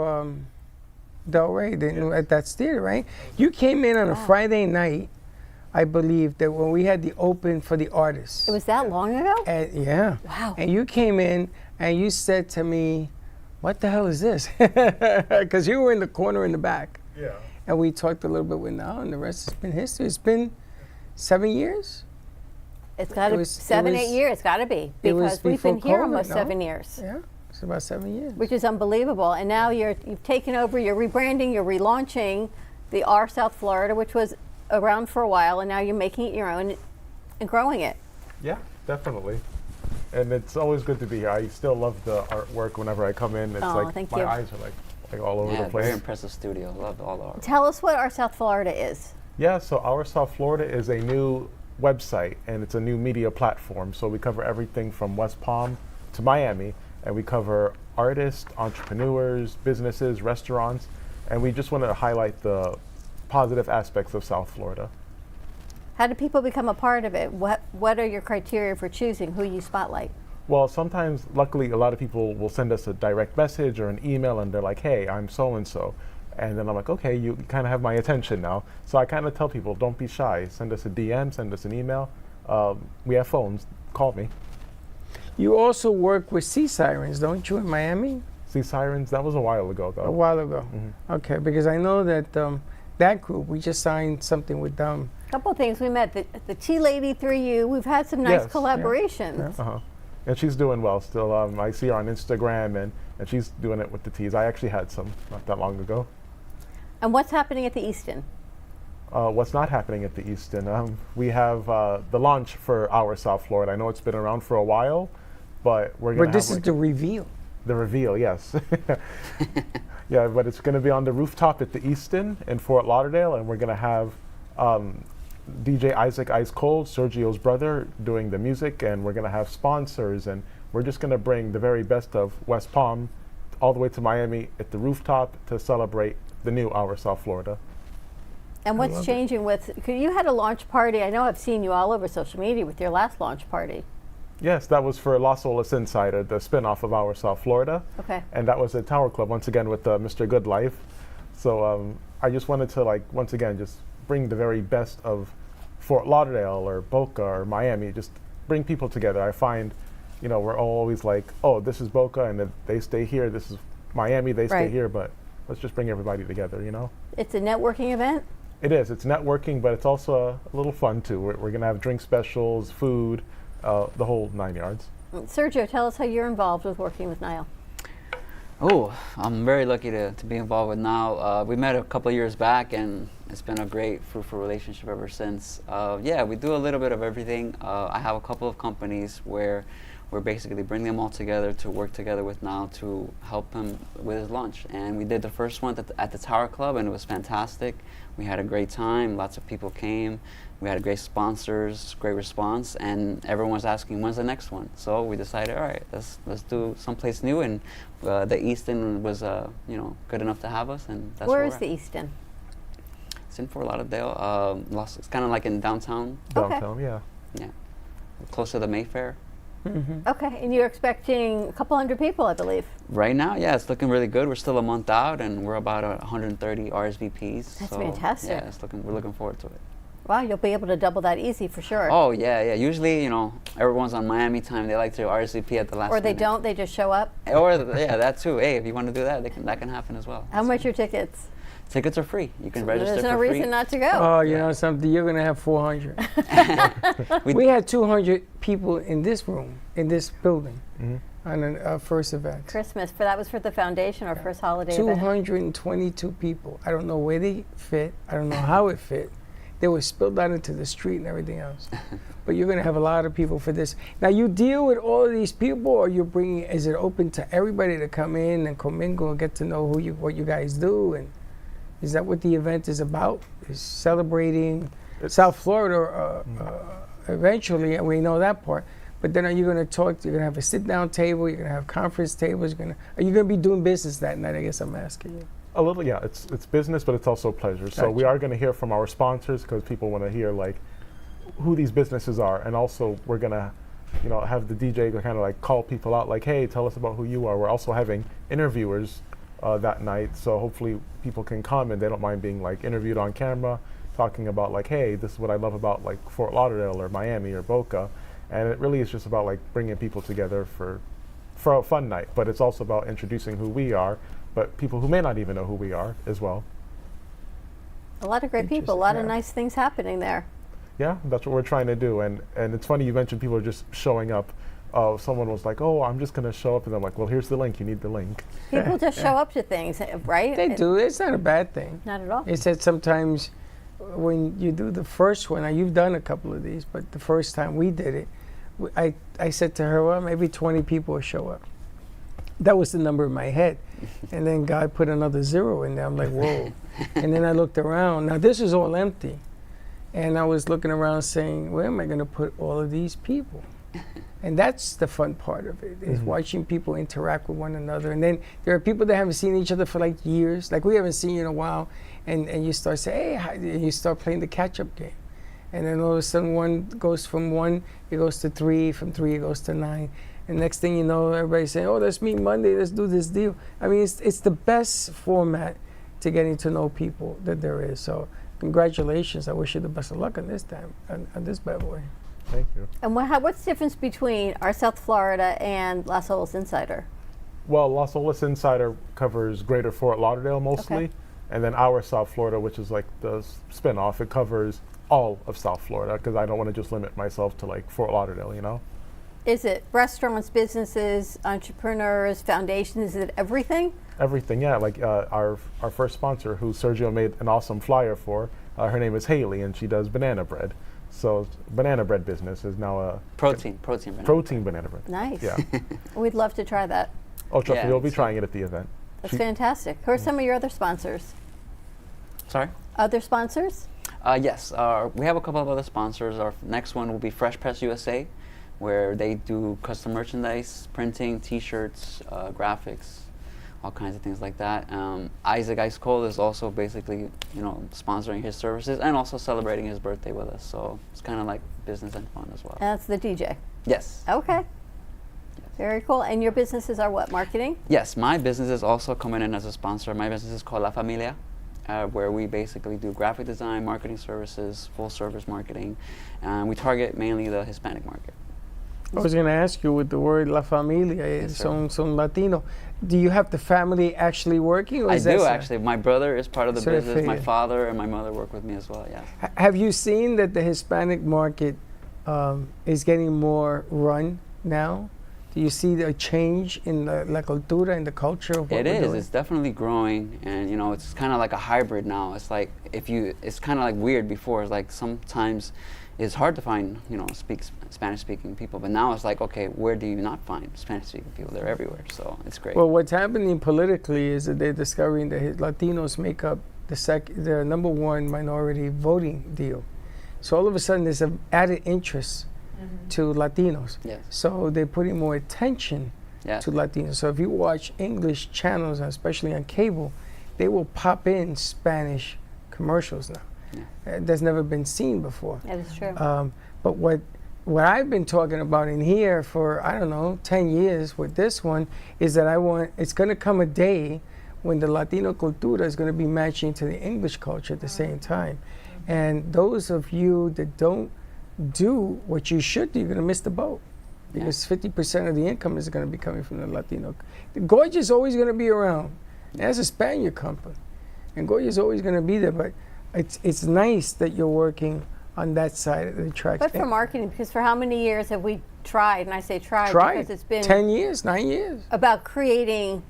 Del Rey, at that theater, right? You came in on a Friday night, I believe, that when we had the open for the artists. It was that long ago? And, yeah. Wow. And you came in and you said to me, what the hell is this? Because you were in the corner in the back. Yeah. And we talked a little bit with Nile, and the rest has been history. It's been 7 years? It's got to be 7, 8 years. Got to be, because we've been here almost 7 years. Yeah, it's about 7 years. Which is unbelievable. And now you've taken over. You're rebranding. You're relaunching the Our South Florida, which was around for a while, and now you're making it your own and growing it. Yeah, definitely. And it's always good to be here. I still love the artwork whenever I come in. It's like my eyes are like all over the place. Very impressive studio. Love all the art. Tell us what Our South Florida is. Yeah, so Our South Florida is a new website, and it's a new media platform. So we cover everything from West Palm to Miami, and we cover artists, entrepreneurs, businesses, restaurants, and we just want to highlight the positive aspects of South Florida. How do people become a part of it? What are your criteria for choosing who you spotlight? Well, sometimes, luckily, a lot of people will send us a direct message or an email, and they're like, hey, I'm so-and-so. And then I'm like, okay, you kind of have my attention now. So I kind of tell people, don't be shy. Send us a DM, send us an email. We have phones. Call me. You also work with Sea Sirens, don't you, in Miami? Sea Sirens, that was a while ago, though. A while ago. Mm-hmm. Okay, because I know that that group, we just signed something with them. A couple of things. We met the Tea Lady through you. We've had some nice collaborations. Yeah. Uh-huh. And she's doing well still. I see her on Instagram, and she's doing it with the teas. I actually had some not that long ago. And what's happening at the Easton? What's not happening at the Easton? We have the launch for Our South Florida. I know it's been around for a while, but we're going to have... But this is the reveal. The reveal, yes. Yeah, but it's going to be on the rooftop at the Easton in Fort Lauderdale, and we're going to have DJ Isaac Ice Cold, Sergio's brother, doing the music, and we're going to have sponsors, and we're just going to bring the very best of West Palm all the way to Miami at the rooftop to celebrate the new Our South Florida. And what's changing with, cause you had a launch party, I know I've seen you all over social media with your last launch party. Yes, that was for Las Olas Insider, the spinoff of Our South Florida. Okay. And that was at Tower Club, once again, with Mr. Good Life. So I just wanted to, once again, just bring the very best of Fort Lauderdale or Boca or Miami, just bring people together. I find, we're always like, oh, this is Boca, and they stay here. This is Miami, they stay here, but let's just bring everybody together, It's a networking event? It is. It's networking, but it's also a little fun, too. We're going to have drink specials, food, the whole 9 yards. Sergio, tell us how you're involved with working with Nile. Oh, I'm very lucky to be involved with Nile. We met a couple of years back, and it's been a great, fruitful relationship ever since. Yeah, we do a little bit of everything. I have a couple of companies where we're basically bringing them all together to work together with Nile to help him with his launch. And we did the first one at the Tower Club, and it was fantastic. We had a great time. Lots of people came. We had great sponsors, great response, and everyone was asking, when's the next one? So we decided, all right, let's do someplace new, and the Easton was good enough to have us, and that's where is the Easton? It's in Fort Lauderdale. It's kind of like in downtown. Downtown, yeah. Yeah, close to the Mayfair. Mm-hmm. Okay, and you're expecting a couple hundred people, I believe. Right now, yeah, it's looking really good. We're still a month out, and we're about 130 RSVPs. That's fantastic. Yeah, we're looking forward to it. Wow, you'll be able to double that easy for sure. Oh, yeah. Usually, everyone's on Miami time. They like to RSVP at the last minute. Or they don't, they just show up? Or, that too. Hey, if you want to do that, that can happen as well. How much are tickets? Tickets are free. You can register for free. There's no reason not to go. Oh, you know something? You're going to have 400. We had 200 people in this room, in this building, on our first event. Christmas, that was for the foundation, our first holiday event. 222 people. I don't know where they fit. I don't know how it fit. They were spilled out into the street and everything else. But you're going to have a lot of people for this. Now, you deal with all of these people, or is it open to everybody to come in and commingle and get to know what you guys do? And is that what the event is about? Is celebrating South Florida eventually, and we know that part. But then are you going to talk? You're going to have a sit-down table. You're going to have conference tables. Are you going to be doing business that night? I guess I'm asking you. A little, yeah. It's business, but it's also pleasure. Gotcha. So we are going to hear from our sponsors because people want to hear who these businesses are, and also we're going to, have the DJ kind of call people out, hey, tell us about who you are. We're also having interviewers that night, so hopefully people can come and they don't mind being interviewed on camera, talking about hey, this is what I love about Fort Lauderdale or Miami or Boca, and it really is just about bringing people together for a fun night. But it's also about introducing who we are, but people who may not even know who we are as well. A lot of great people, a lot of nice things happening there. Yeah, that's what we're trying to do. And it's funny you mentioned people are just showing up. Someone was like, "Oh, I'm just going to show up," and I'm like, "Well, here's the link. You need the link." People just show up to things, right? They do. It's not a bad thing. Not at all. It's that sometimes when you do the first one, now you've done a couple of these, but the first time we did it, I said to her, well, maybe 20 people will show up. That was the number in my head. And then God put another 0 in there. I'm like, whoa. And then I looked around. Now, this is all empty. And I was looking around saying, where am I going to put all of these people? And that's the fun part of it, is watching people interact with one another. And then there are people that haven't seen each other for like years. Like we haven't seen you in a while. And you start saying, hey, hi, and you start playing the catch-up game. And then all of a sudden one goes from 1, it goes to 3, from 3 it goes to 9. And next thing you know, everybody's saying, oh, let's meet Monday, let's do this deal. I mean, it's the best format to getting to know people that there is. So congratulations. I wish you the best of luck on this time, on this bad boy. Thank you. And what's the difference between our South Florida and Las Olas Insider? Well, Las Olas Insider covers Greater Fort Lauderdale mostly. Okay. And then our South Florida, which is like the spin-off, it covers all of South Florida because I don't want to just limit myself to like Fort Lauderdale, you know? Is it restaurants, businesses, entrepreneurs, foundations? Is it everything? Everything, yeah. Like our first sponsor, who Sergio made an awesome flyer for, her name is Haley, and she does banana bread. So banana bread business is now a protein banana bread. Nice. Yeah. We'd love to try that. Oh, trust me, we'll be trying it at the event. That's fantastic. Who are some of your other sponsors? Sorry? Other sponsors? Yes, we have a couple of other sponsors. Our next one will be Fresh Press USA, where they do custom merchandise, printing, T-shirts, graphics, all kinds of things like that. Isaac Ice Cold is also basically, sponsoring his services and also celebrating his birthday with us. So it's kind of like business and fun as well. That's the DJ. Yes. Okay. Very cool. And your businesses are what, marketing? Yes, my business is also coming in as a sponsor. My business is called La Familia, where we basically do graphic design, marketing services, full service marketing, and we target mainly the Hispanic market. I was going to ask you with the word La Familia, son Latino. Do you have the family actually working? Or I is that do actually. My brother is part of the So business. My father and my mother work with me as well, yes. Have you seen that the Hispanic market is getting more run now? Do you see a change in la cultura, in the culture of what It we're is. doing? It's definitely growing, and it's kind of like a hybrid now. It's like it's kind of like weird before. It's like sometimes it's hard to find Spanish-speaking people, but now it's like, okay, where do you not find Spanish-speaking people? They're everywhere, so it's great. Well, what's happening politically is that they're discovering that Latinos make up the number 1 minority voting deal. So all of a sudden, there's an added interest to Latinos. Yes. So they're putting more attention to Latinos. So if you watch English channels, especially on cable, they will pop in Spanish commercials now. That's never been seen before. That is true. But what I've been talking about in here for, 10 years with this one is that it's going to come a day when the Latino cultura is going to be matching to the English culture at the same time. And those of you that don't do what you should do, you're going to miss the boat. Because 50% of the income is going to be coming from the Latino. The Goya is always going to be around. That's a Spaniard company. And Goya is always going to be there. But it's nice that you're working on that side of the tracks. But for marketing, because for how many years have we tried, and I say tried because it's been 10 years, 9 years. About creating,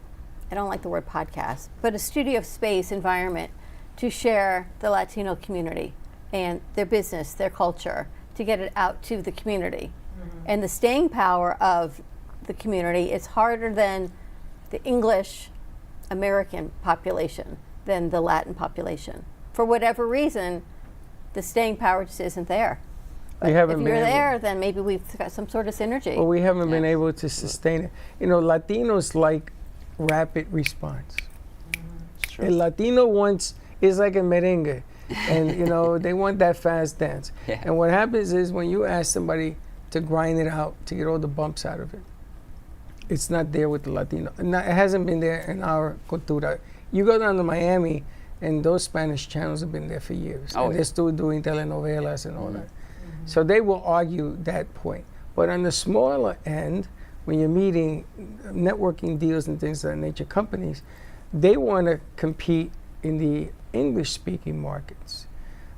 I don't like the word podcast, but a studio space environment to share the Latino community and their business, their culture, to get it out to the community. And the staying power of the community is harder than the English American population, than the Latin population. For whatever reason, the staying power just isn't there. But if you're there, then maybe we've got some sort of synergy. Well, we haven't been able to sustain it. Latinos like rapid response. A Latino is like a merengue. And they want that fast dance. And what happens is when you ask somebody to grind it out, to get all the bumps out of it, it's not there with the Latino. It hasn't been there in our cultura. You go down to Miami, and those Spanish channels have been there for years. And they're still doing telenovelas and all that. So they will argue that point. But on the smaller end, when you're meeting networking deals and things of that nature, companies, they want to compete in the English-speaking markets.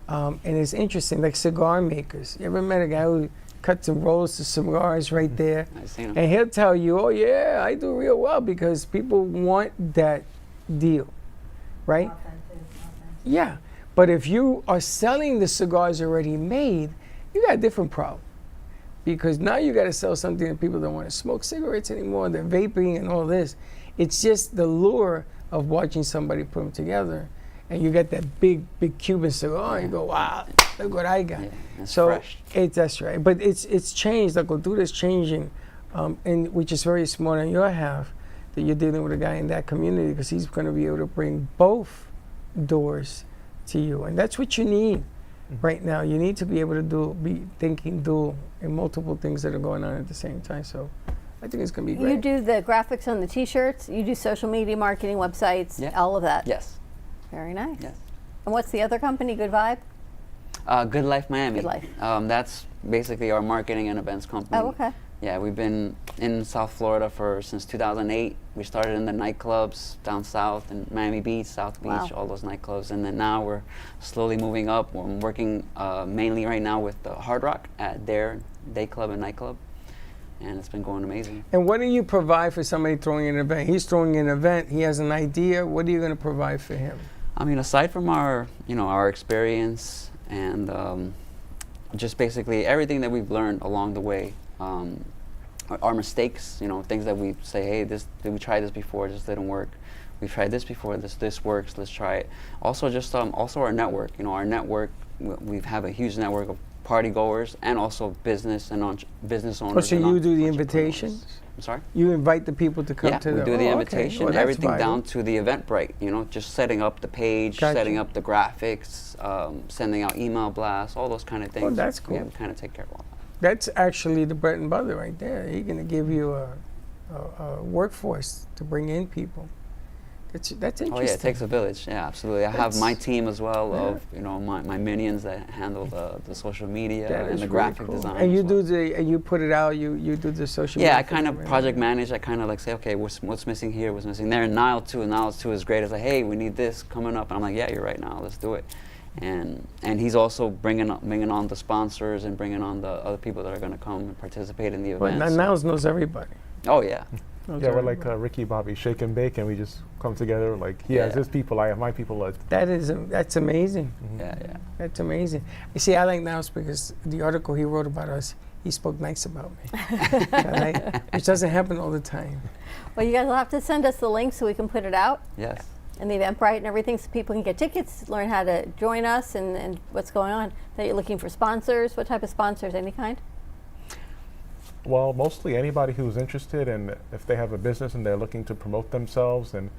And it's interesting, like cigar makers. You ever met a guy who cuts and rolls the cigars right there? I've seen him. And he'll tell you, oh yeah, I do real well because people want that deal, right? Yeah, but if you are selling the cigars already made, you got a different problem. Because now you got to sell something that people don't want to smoke cigarettes anymore, they're vaping and all this. It's just the lure of watching somebody put them together. And you get that big Cuban cigar, and you go, wow, look what I got. It's so fresh. that's right. But it's changed. La cultura is changing, and which is very smart on your half that you're dealing with a guy in that community because he's going to be able to bring both doors to you, and that's what you need right now. You need to be able to be thinking dual in multiple things that are going on at the same time. So I think it's going to be great. You do the graphics on the T-shirts. You do social media marketing, websites, all of that. Yes. Very nice. Yes. And what's the other company? Good Vibe. Good Life Miami. Good Life. That's basically our marketing and events company. Oh, okay. Yeah, we've been in South Florida since 2008. We started in the nightclubs down south in Miami Beach, South Beach, all those nightclubs, and then now we're slowly moving up. We're working mainly right now with the Hard Rock at their day club and nightclub, and it's been going amazing. And what do you provide for somebody throwing an event? He's throwing an event. He has an idea. What are you going to provide for him? I mean, aside from our our experience and just basically everything that we've learned along the way, our mistakes, things that we say, hey, did we try this before? This didn't work. We tried this before. This works. Let's try it. Also, also our network. Our network. We have a huge network of party goers and also business business owners. Oh, so you do the invitations? I'm sorry? You invite the people to come to we do the invitation, okay. Well, everything vital. down to the Eventbrite, just setting up the page, setting up the graphics, sending out email blasts, all those kind of things. Oh, that's cool. Yeah, we kind of take care of all that. That's actually the bread and butter right there. He's going to give you a workforce to bring in people. That's interesting. Oh yeah, it takes a village. Yeah, absolutely. I have my team as well of my minions that handle the social media and the graphic design. And you do you put it out. You do the social. Yeah, media I kind of project manage. I kind of like say, okay, what's missing here? What's missing there? And Nile 2 is great. It's like, hey, we need this coming up, and I'm like, yeah, you're right. Now let's do it. And he's also bringing on the sponsors and bringing on the other people that are going to come and participate in the event. But Niles knows everybody. Oh yeah. Yeah, we're like Ricky Bobby, shake and bake, and we just come together. Like he has his people, I have my people. That's amazing. Mm-hmm. Yeah. That's amazing. You see, I like Niles because the article he wrote about us, he spoke nice about me, which doesn't happen all the time. Well, you guys will have to send us the link so we can put it out. Yes. And the Eventbrite and everything, so people can get tickets, learn how to join us, and what's going on. That you're looking for sponsors. What type of sponsors? Any kind? Well, mostly anybody who's interested, and if they have a business and they're looking to promote themselves in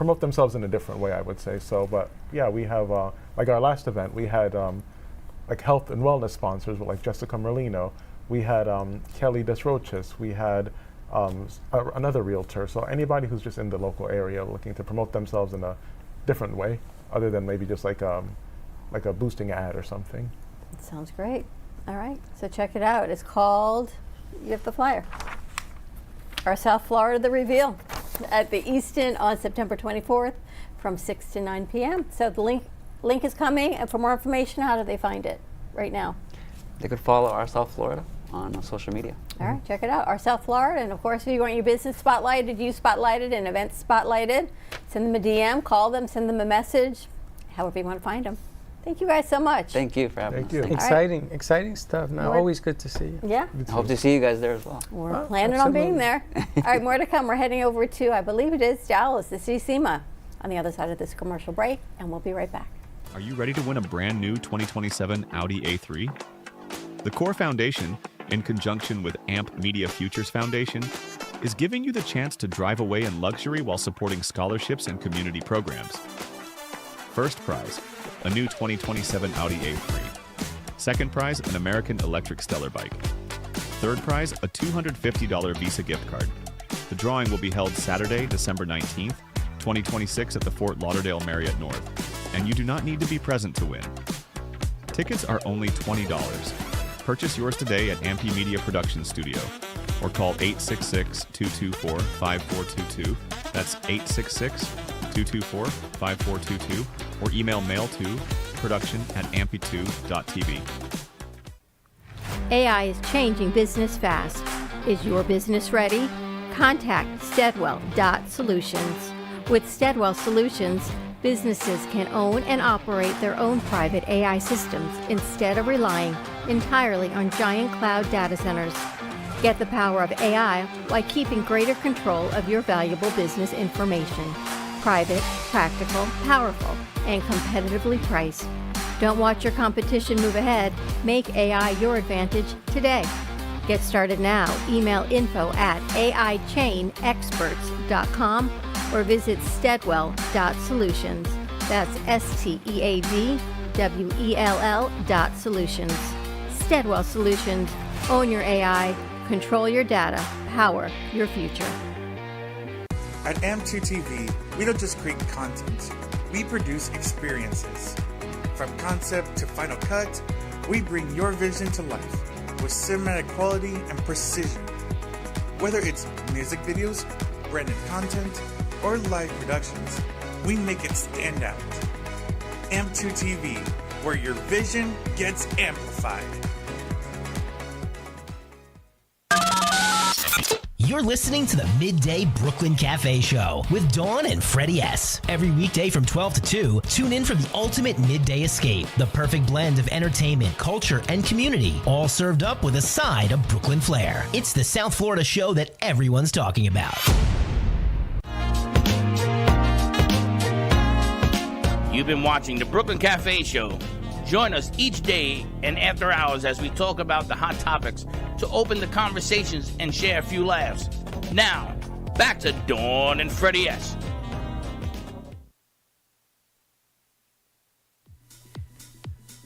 a different way, I would say. So, but yeah, we have like our last event, we had like health and wellness sponsors with like Jessica Merlino. We had Kelly Desroches. We had another realtor. So anybody who's just in the local area looking to promote themselves in a different way, other than maybe just like a boosting ad or something. Sounds great. All right, so check it out. It's called. You have the flyer. Our South Florida The Reveal at the Easton on September 24th from 6 to 9 p.m. So the link is coming, and for more information, how do they find it right now? They could follow Our South Florida on social media. All right, check it out. Our South Florida, and of course, if you want your business spotlighted, you spotlighted, and events spotlighted, send them a DM, call them, send them a message, however you want to find them. Thank you guys so much. Thank you for having us. Thank you. Exciting stuff. Now, always good to see you. Yeah. Hope to see you guys there as well. We're planning on being there. All right, more to come. We're heading over to, I believe it is Dallas, to see Sima on the other side of this commercial break, and we'll be right back. Are you ready to win a brand new 2027 Audi A3? The Core Foundation, in conjunction with AMP Media Futures Foundation, is giving you the chance to drive away in luxury while supporting scholarships and community programs. First prize, a new 2027 Audi A3. Second prize, an American Electric Stellar bike. Third prize, a $250 Visa gift card. The drawing will be held Saturday, December 19th, 2026 at the Fort Lauderdale Marriott North, and you do not need to be present to win. Tickets are only $20. Purchase yours today at Ampy Media Production Studio or call 866-224-5422. That's 866 224-5422 or email mail to production@ampi2.tv. AI is changing business fast. Is your business ready? Contact Steadwell.Solutions. With Steadwell Solutions, businesses can own and operate their own private AI systems instead of relying entirely on giant cloud data centers. Get the power of AI while keeping greater control of your valuable business information. Private, practical, powerful, and competitively priced. Don't watch your competition move ahead. Make AI your advantage today. Get started now. Email info@aichainexperts.com or visit Steadwell.Solutions. That's STEADWELL.Solutions. Steadwell Solutions. Own your AI, control your data, power your future. At AM2TV, we don't just create content, we produce experiences. From concept to final cut, we bring your vision to life with cinematic quality and precision. Whether it's music videos, branded content, or live productions, we make it stand out. AM2TV, where your vision gets amplified. You're listening to the Midday Brooklyn Cafe Show with Dawn and Freddie S. Every weekday from 12 to 2, tune in for the ultimate midday escape. The perfect blend of entertainment, culture, and community, all served up with a side of Brooklyn flair. It's the South Florida show that everyone's talking about. You've been watching the Brooklyn Cafe Show. Join us each day and after hours as we talk about the hot topics to open the conversations and share a few laughs. Now, back to Dawn and Freddie S.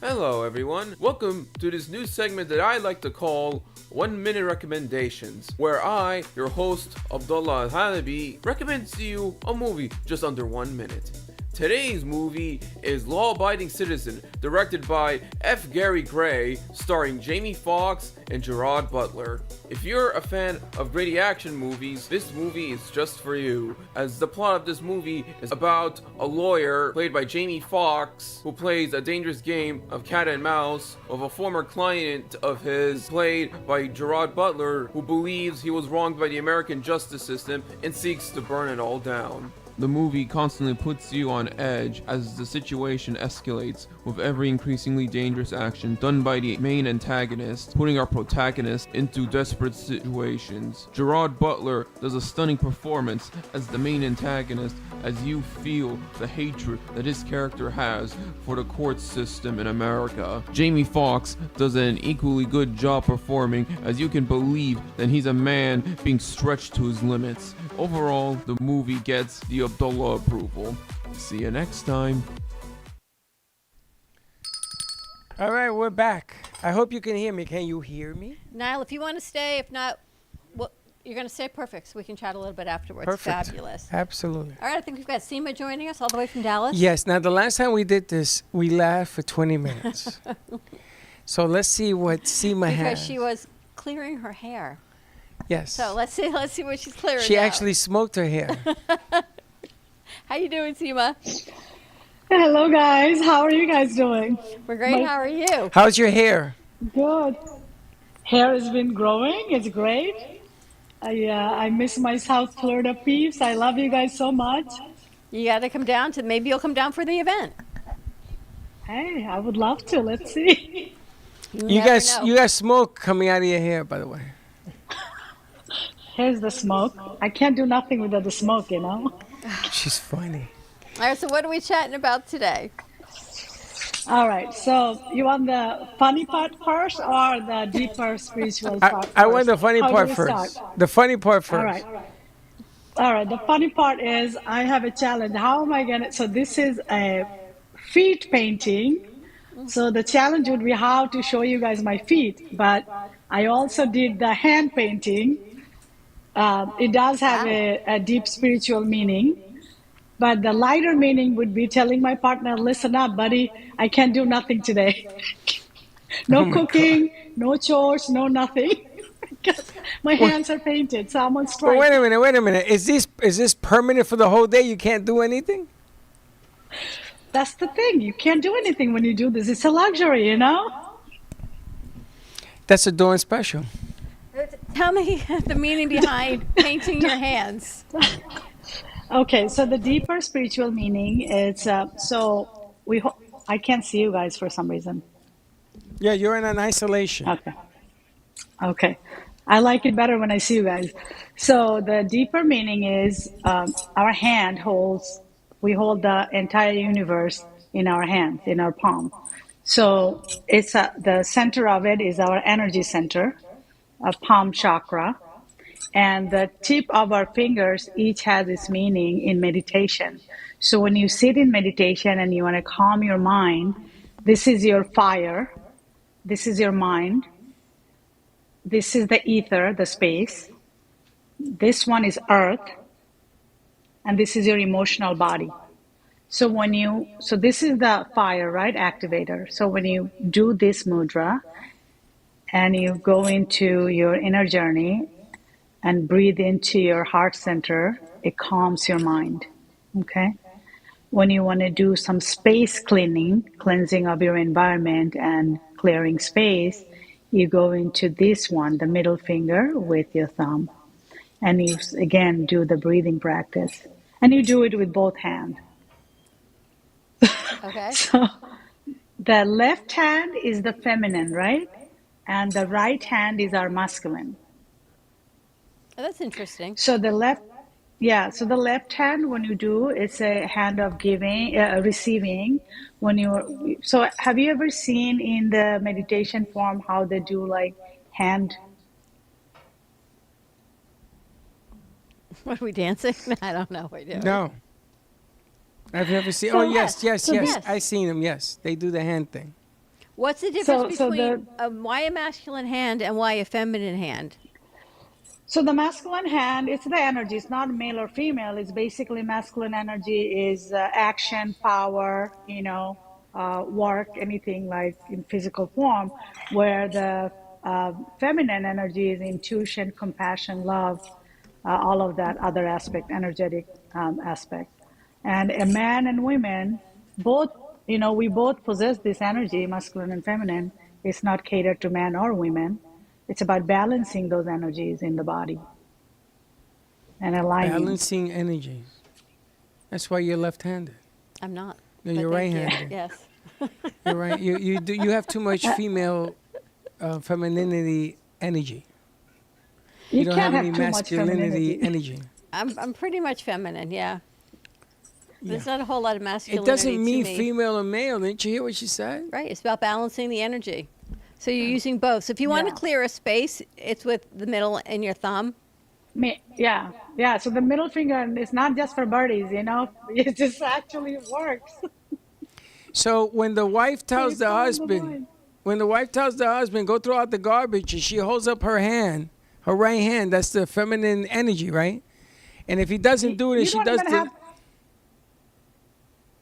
Hello everyone, welcome to this new segment that I like to call 1 Minute Recommendations, where I, your host Abdullah Al-Halabi, recommends to you a movie just under 1 minute. Today's movie is Law Abiding Citizen, directed by F. Gary Gray, starring Jamie Foxx and Gerard Butler. If you're a fan of gritty action movies, this movie is just for you, as the plot of this movie is about a lawyer played by Jamie Foxx who plays a dangerous game of cat and mouse of a former client of his played by Gerard Butler, who believes he was wronged by the American justice system and seeks to burn it all down. The movie constantly puts you on edge as the situation escalates, with every increasingly dangerous action done by the main antagonist, putting our protagonist into desperate situations. Gerard Butler does a stunning performance as the main antagonist, as you feel the hatred that his character has for the court system in America. Jamie Foxx does an equally good job performing, as you can believe that he's a man being stretched to his limits. Overall, the movie gets the Abdullah approval. See you next time. All right, we're back. I hope you can hear me. Can you hear me? Nile, if you want to stay, if not, well, you're going to stay perfect, so we can chat a little bit afterwards. Perfect. Fabulous. Absolutely. All right, I think we've got Sima joining us all the way from Dallas. Yes. Now, the last time we did this, we laughed for 20 minutes. So let's see what Sima has. Because she was clearing her hair. Yes. So let's see what she's clearing. She now. actually smoked her hair. How you doing, Sima? Hello, guys. How are you guys doing? We're great. How are you? How's your hair? Good. Hair has been growing. It's great. I miss my South Florida peeps. I love you guys so much. You got to come down to. Maybe you'll come down for the event. Hey, I would love to. Let's see. You got smoke coming out of your hair, by the way. Here's the smoke. I can't do nothing without the smoke, you know. She's funny. All right, so what are we chatting about today? All right, so you want the funny part first or the deeper spiritual part first? I want the funny part first. Start? The funny part first. All right, the funny part is I have a challenge. How am I going to, so this is a feet painting. So the challenge would be how to show you guys my feet, but I also did the hand painting. It does have a deep spiritual meaning, but the lighter meaning would be telling my partner, listen up, buddy, I can't do nothing today. No cooking, no chores, no nothing. My hands are painted, so I'm on strike. But wait a minute. Is this permanent for the whole day. You can't do anything. That's the thing. You can't do anything when you do this. It's a luxury, you know? That's a Dawn special. Tell me the meaning behind painting your hands. Okay, so the deeper spiritual meaning is I can't see you guys for some reason. Yeah, you're in an isolation. Okay. I like it better when I see you guys. So the deeper meaning is our hand we hold the entire universe in our hands, in our palm. So it's the center of it is our energy center, a palm chakra. And the tip of our fingers each has its meaning in meditation. So when you sit in meditation and you want to calm your mind, this is your fire, this is your mind, this is the ether, the space, this one is earth, and this is your emotional body. So this is the fire, right, activator. So when you do this mudra and you go into your inner journey and breathe into your heart center, it calms your mind, okay? When you want to do some space cleansing of your environment and clearing space, you go into this one, the middle finger with your thumb. And you, again, do the breathing practice. And you do it with both hands. Okay. So the left hand is the feminine, right? And the right hand is our masculine. Oh, that's interesting. So the left hand, when you do, it's a hand of giving, receiving. So have you ever seen in the meditation form how they do like hand? What are we dancing? I don't know. What we're doing. No. I've never seen. So- yes. yes. I've seen them. Yes, they do the hand thing. What's the difference So between why a masculine hand and why a feminine hand? So the masculine hand, it's the energy. It's not male or female. It's basically masculine energy is action, power, work, anything like in physical form, where the feminine energy is intuition, compassion, love, all of that other aspect, energetic aspect. And a man and women, both, we both possess this energy, masculine and feminine. It's not catered to men or women. It's about balancing those energies in the body and aligning. Balancing energies. That's why you're left-handed. I'm not. No, but you're thank you. right-handed. Yes. You're right. You have too much female femininity energy. You don't can't have any have too much masculinity femininity. energy. I'm pretty much feminine, yeah. There's not a whole lot of It masculinity doesn't mean to me. female or male. Didn't you hear what she said? Right. It's about balancing the energy. So you're using both. So if you want to clear a space, it's with the middle and your thumb. Yeah. So the middle finger is not just for birdies, it just actually works. So when the wife tells the calms the husband, go throw out the garbage, and she holds up her hand, her right hand, that's the feminine energy, right? And if he doesn't do it, and she does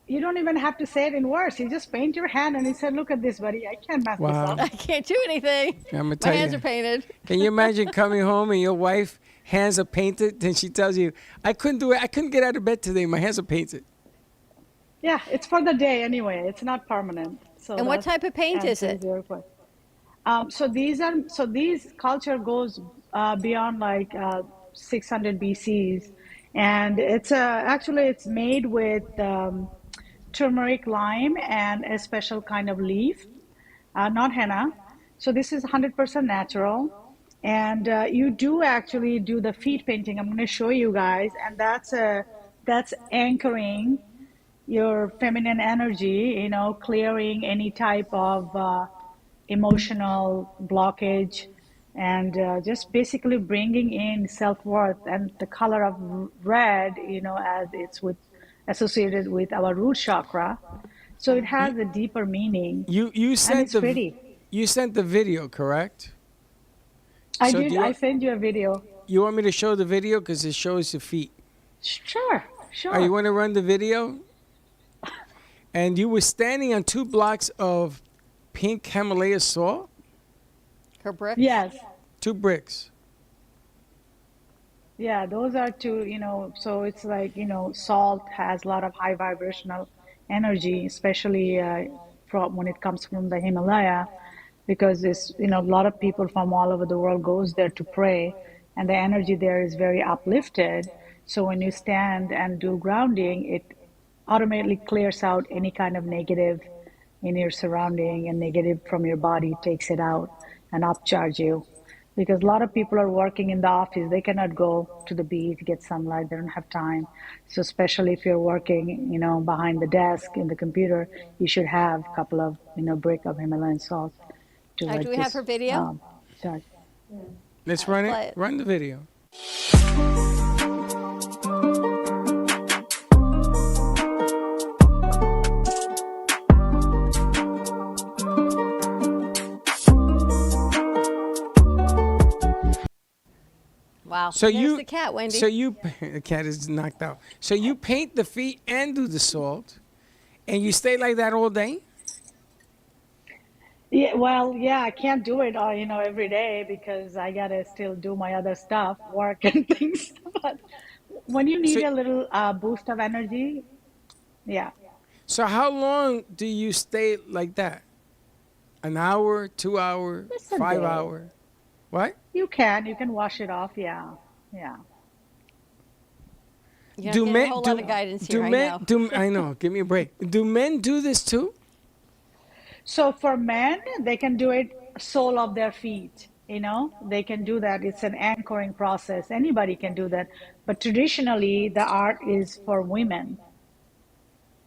You don't even have to say it in words. You just paint your hand and you say, look at this, buddy. I can't mess this up. I can't do anything. I'm My hands are painted. Can you imagine coming home and your wife hands are painted, and she tells you, I couldn't do it. I couldn't get out of bed today. My hands are painted. Yeah, it's for the day anyway. It's not permanent. So And what type of paint is it? So these culture goes beyond like 600 BCs, and it's actually it's made with turmeric, lime, and a special kind of leaf, not henna. So this is 100% natural. And you do actually do the feet painting. I'm going to show you guys, and that's anchoring your feminine energy, clearing any type of emotional blockage, and just basically bringing in self-worth. And the color of red, as it's associated with our root chakra, so it has a deeper meaning. You sent you sent the video, correct? I did. I sent you a video. You want me to show the video because it shows your feet? Sure. Oh, you want to run the video? And you were standing on 2 blocks of pink Himalaya salt? Her bricks? Yes. 2 bricks. Yeah, those are two, so it's like, salt has a lot of high vibrational energy, especially from when it comes from the Himalaya, because it's, a lot of people from all over the world goes there to pray, and the energy there is very uplifted. So when you stand and do grounding, it automatically clears out any kind of negative in your surrounding and negative from your body, takes it out and upcharge you. Because a lot of people are working in the office, they cannot go to the beach, get sunlight, they don't have time. So especially if you're working, behind the desk in the computer, you should have a couple of, brick of Himalayan salt to Do like we have her just video? charge. Let's run play it. it. Run the video. Wow. So There's you, the cat, Wendy. the cat is knocked out. So you paint the feet and do the salt, and you stay like that all day. Yeah, well, yeah, I can't do it, every day because I gotta still do my other stuff, work and things. But when you So, need a little boost of energy, yeah. so how long do you stay like that? An hour, 2 hour, Just a 5 day. hour? What? You can wash it off, yeah, yeah. You're not getting a whole lot of guidance here, I know. I know. Give me a break. Do men do this too? So for men, they can do it sole of their feet, they can do that. It's an anchoring process. Anybody can do that. But traditionally, the art is for women.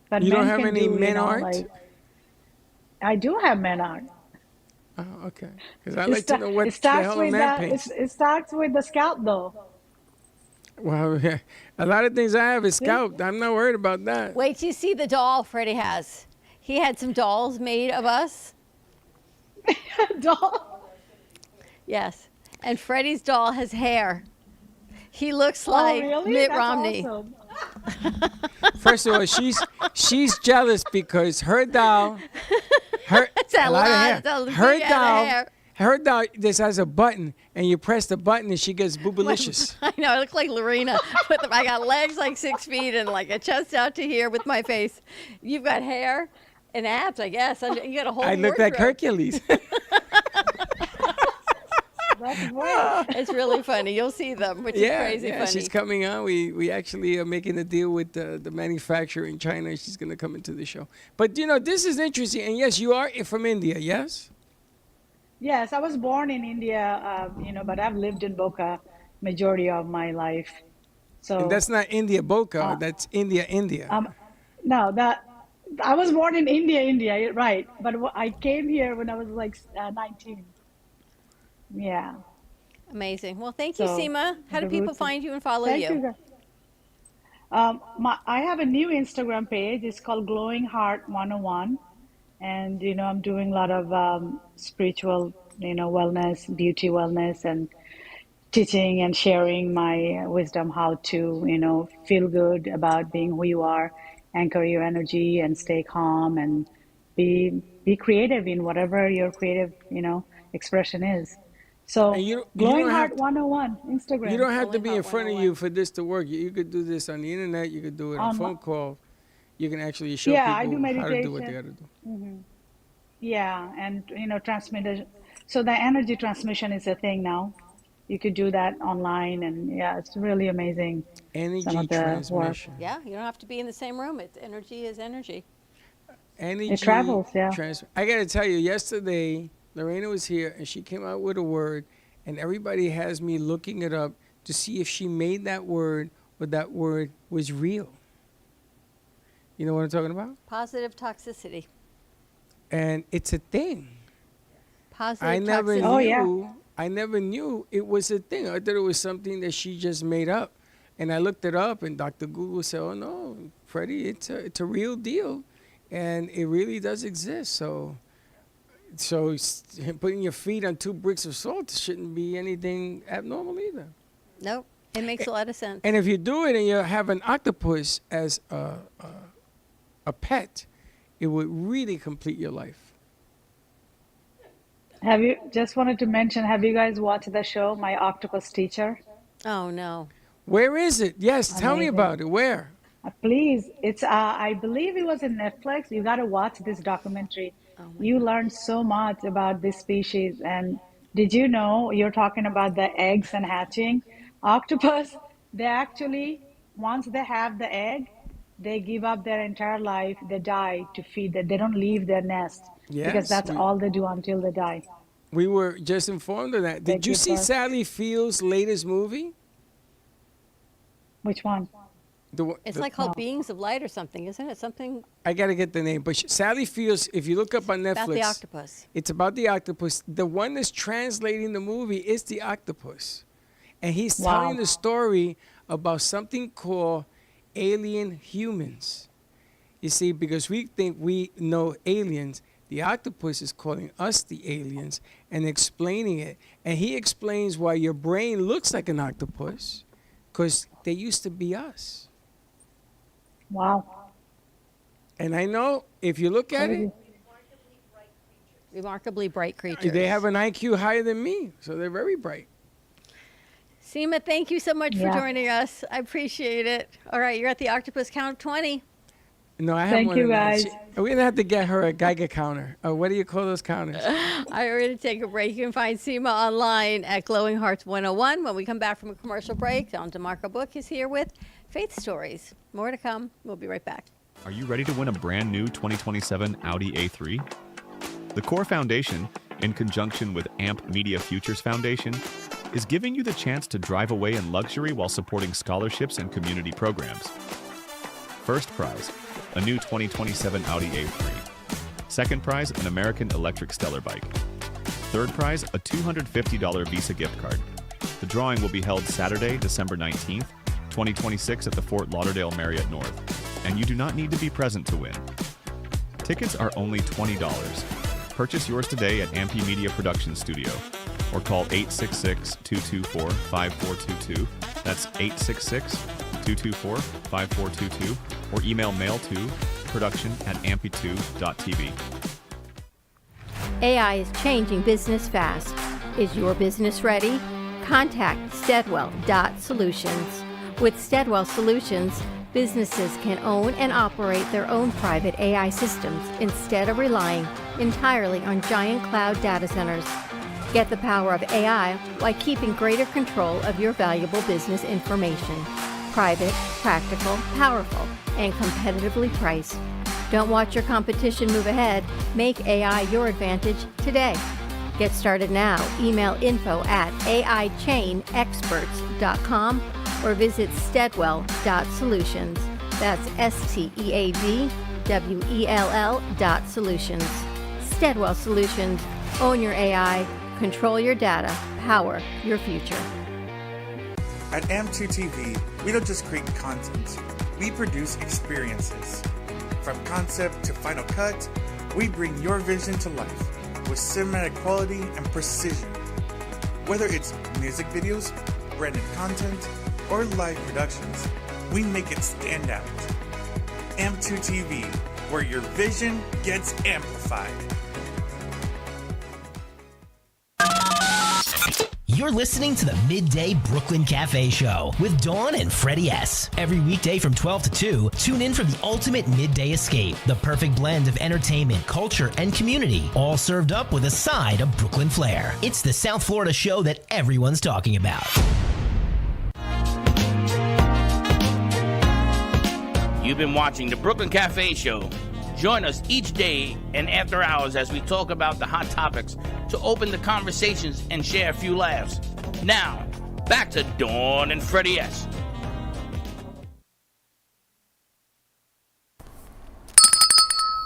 But You don't men have can any do, men art? like, I do have men art. Oh, okay. Because I'd like to know what It the starts hell a with man paints. it starts with the scalp, though. Well, yeah, a lot of things I have is scalped. I'm not worried about that. Wait till you see the doll Freddie has. He had some dolls made of us. Doll? Yes. And Freddie's doll has hair. He looks like really? Mitt That's Romney. awesome. First of all, she's jealous because her doll, It's a a lot of lot. hair. It's a Her big amount of hair. her doll just has a button, and you press the button, and she gets boobalicious. I know, I look like Lorena. I got legs like 6 feet and like a chest out to here with my face. You've got hair and abs, I guess. You got a whole I look like wardrobe. Hercules. That's right. It's really funny. You'll see them, which is crazy funny. She's coming on. We actually are making a deal with the manufacturer in China. She's going to come into the show. But, this is interesting. And, yes, you are from India, yes? Yes, I was born in India, but I've lived in Boca majority of my life. So And that's not India Boca. That's India. no, I was born in India, right? But I came here when I was like 19. Yeah. Amazing. Well, thank you, So, Sima. How do the people roots- find you and follow Thank you? you. I have a new Instagram page. It's called Glowing Heart 101, and I'm doing a lot of spiritual, wellness, beauty wellness, and teaching and sharing my wisdom how to, feel good about being who you are, anchor your energy, and stay calm, and be creative in whatever your creative, expression is. So, And you Glowing don't Heart have 101 Instagram. You don't have to Glowing be in Heart front of 101. you for this to work. You could do this on the internet. You could do it on On phone my- call. You can actually show Yeah, I do people how to do what they meditation. got to do. Yeah, and transmit. So the energy transmission is a thing now. You could do that online, and yeah, it's really amazing. Some Energy of the work. transmission. Yeah, you don't have to be in the same room. It's energy is energy. Energy It travels, yeah. I got to tell you, yesterday, Lorena was here, and she came out with a word, and everybody has me looking it up to see if she made that word or that word was real. You know what I'm talking about? Positive toxicity. And it's a thing. Positive I never toxicity. knew. Oh, yeah. I never knew it was a thing. I thought it was something that she just made up. And I looked it up, and Dr. Google said, "Oh no, Freddie, it's a real deal, and it really does exist." So putting your feet on 2 bricks of salt shouldn't be anything abnormal either. Nope. It makes a lot of sense. And if you do it and you have an octopus as a pet, it would really complete your life. Have you just wanted to mention? Have you guys watched the show My Octopus Teacher? Oh no. Where is it? Yes, tell me Amazing. about it. Where? Please, it's I believe it was in Netflix. You got to watch this documentary. You learn so much about this species. And did you know you're talking about the eggs and hatching? Octopus, they actually, once they have the egg, they give up their entire life. They die to feed it. They don't leave their nest because Yes, that's all they do until they die. we were just informed of that. They Did you give see birth. Sally Field's latest movie? Which one? It's like called Beings of Light or something, isn't it? Something I gotta get the name, but Sally Fields. If you look up on Netflix, about the octopus. It's about the octopus. The one that's translating the movie is the octopus, and he's Wow. telling the story about something called alien humans. You see, because we think we know aliens, the octopus is calling us the aliens and explaining it. And he explains why your brain looks like an octopus, because they used to be us. Wow. And I know if you look at it, Remarkably bright creatures. they have an IQ higher than me, so they're very bright. Sima, thank you so much for Yeah. joining us. I appreciate it. All right, you're at the octopus count of 20. No, I have Thank one you, of those. guys. We're gonna have to get her a Geiger counter. What do you call those counters? I already take a break. You can find Sima online at Glowing Hearts 101. When we come back from a commercial break, Don DeMarco Book is here with Faith Stories. More to come. We'll be right back. Are you ready to win a brand new 2027 Audi A3? The Core Foundation, in conjunction with AMP Media Futures Foundation, is giving you the chance to drive away in luxury while supporting scholarships and community programs. First prize, a new 2027 Audi A3. Second prize, an American Electric Stellar bike. Third prize, a $250 Visa gift card. The drawing will be held Saturday, December 19th, 2026 at the Fort Lauderdale Marriott North, and you do not need to be present to win. Tickets are only $20. Purchase yours today at Ampy Media Production Studio or call 866-224-5422. That's 866-224-5422 or email mail to production@ampy2.tv. AI is changing business fast. Is your business ready? Contact Steadwell.Solutions. With Steadwell Solutions, businesses can own and operate their own private AI systems instead of relying entirely on giant cloud data centers. Get the power of AI while keeping greater control of your valuable business information. Private, practical, powerful, and competitively priced. Don't watch your competition move ahead. Make AI your advantage today. Get started now. Email info@aichainexperts.com or visit Steadwell.Solutions. That's STEADWELL.Solutions. Steadwell Solutions. Own your AI, control your data, power your future. At AM2TV, we don't just create content, we produce experiences. From concept to final cut, we bring your vision to life with cinematic quality and precision. Whether it's music videos, branded content, or live productions, we make it stand out. AM2TV, where your vision gets amplified. You're listening to the Midday Brooklyn Cafe Show with Dawn and Freddie S. Every weekday from 12 to 2, tune in for the ultimate midday escape. The perfect blend of entertainment, culture, and community, all served up with a side of Brooklyn flair. It's the South Florida show that everyone's talking about. You've been watching the Brooklyn Cafe Show. Join us each day and after hours as we talk about the hot topics to open the conversations and share a few laughs. Now, back to Dawn and Freddie S.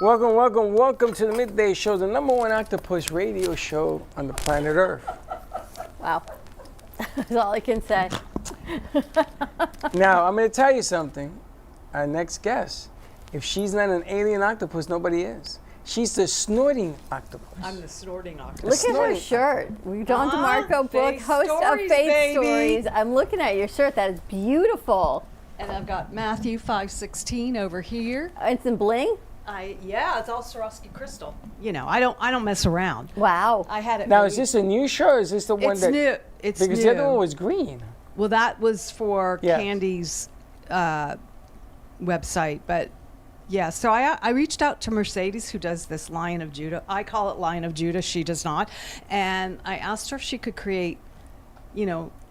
Welcome to the Midday Show, the #1 octopus radio show on the planet Earth. Wow. That's all I can say. Now, I'm going to tell you something. Our next guest, if she's not an alien octopus, nobody is. She's the snorting octopus. I'm the snorting octopus. Look at her shirt. Don DeMarco Book, host of Faith Stories. I'm looking at your shirt. That is beautiful. And I've got Matthew 5:16 over here. It's in bling? Yeah, it's all Swarovski crystal. You know, I don't mess around. Wow. I had it. Now, made. is this a new shirt or is this the one It's that... new. It's because new. the other one was green. Well, that was for Yes. Candy's website, but yeah. So I reached out to Mercedes, who does this Lion of Judah. I call it Lion of Judah. She does not. And I asked her if she could create,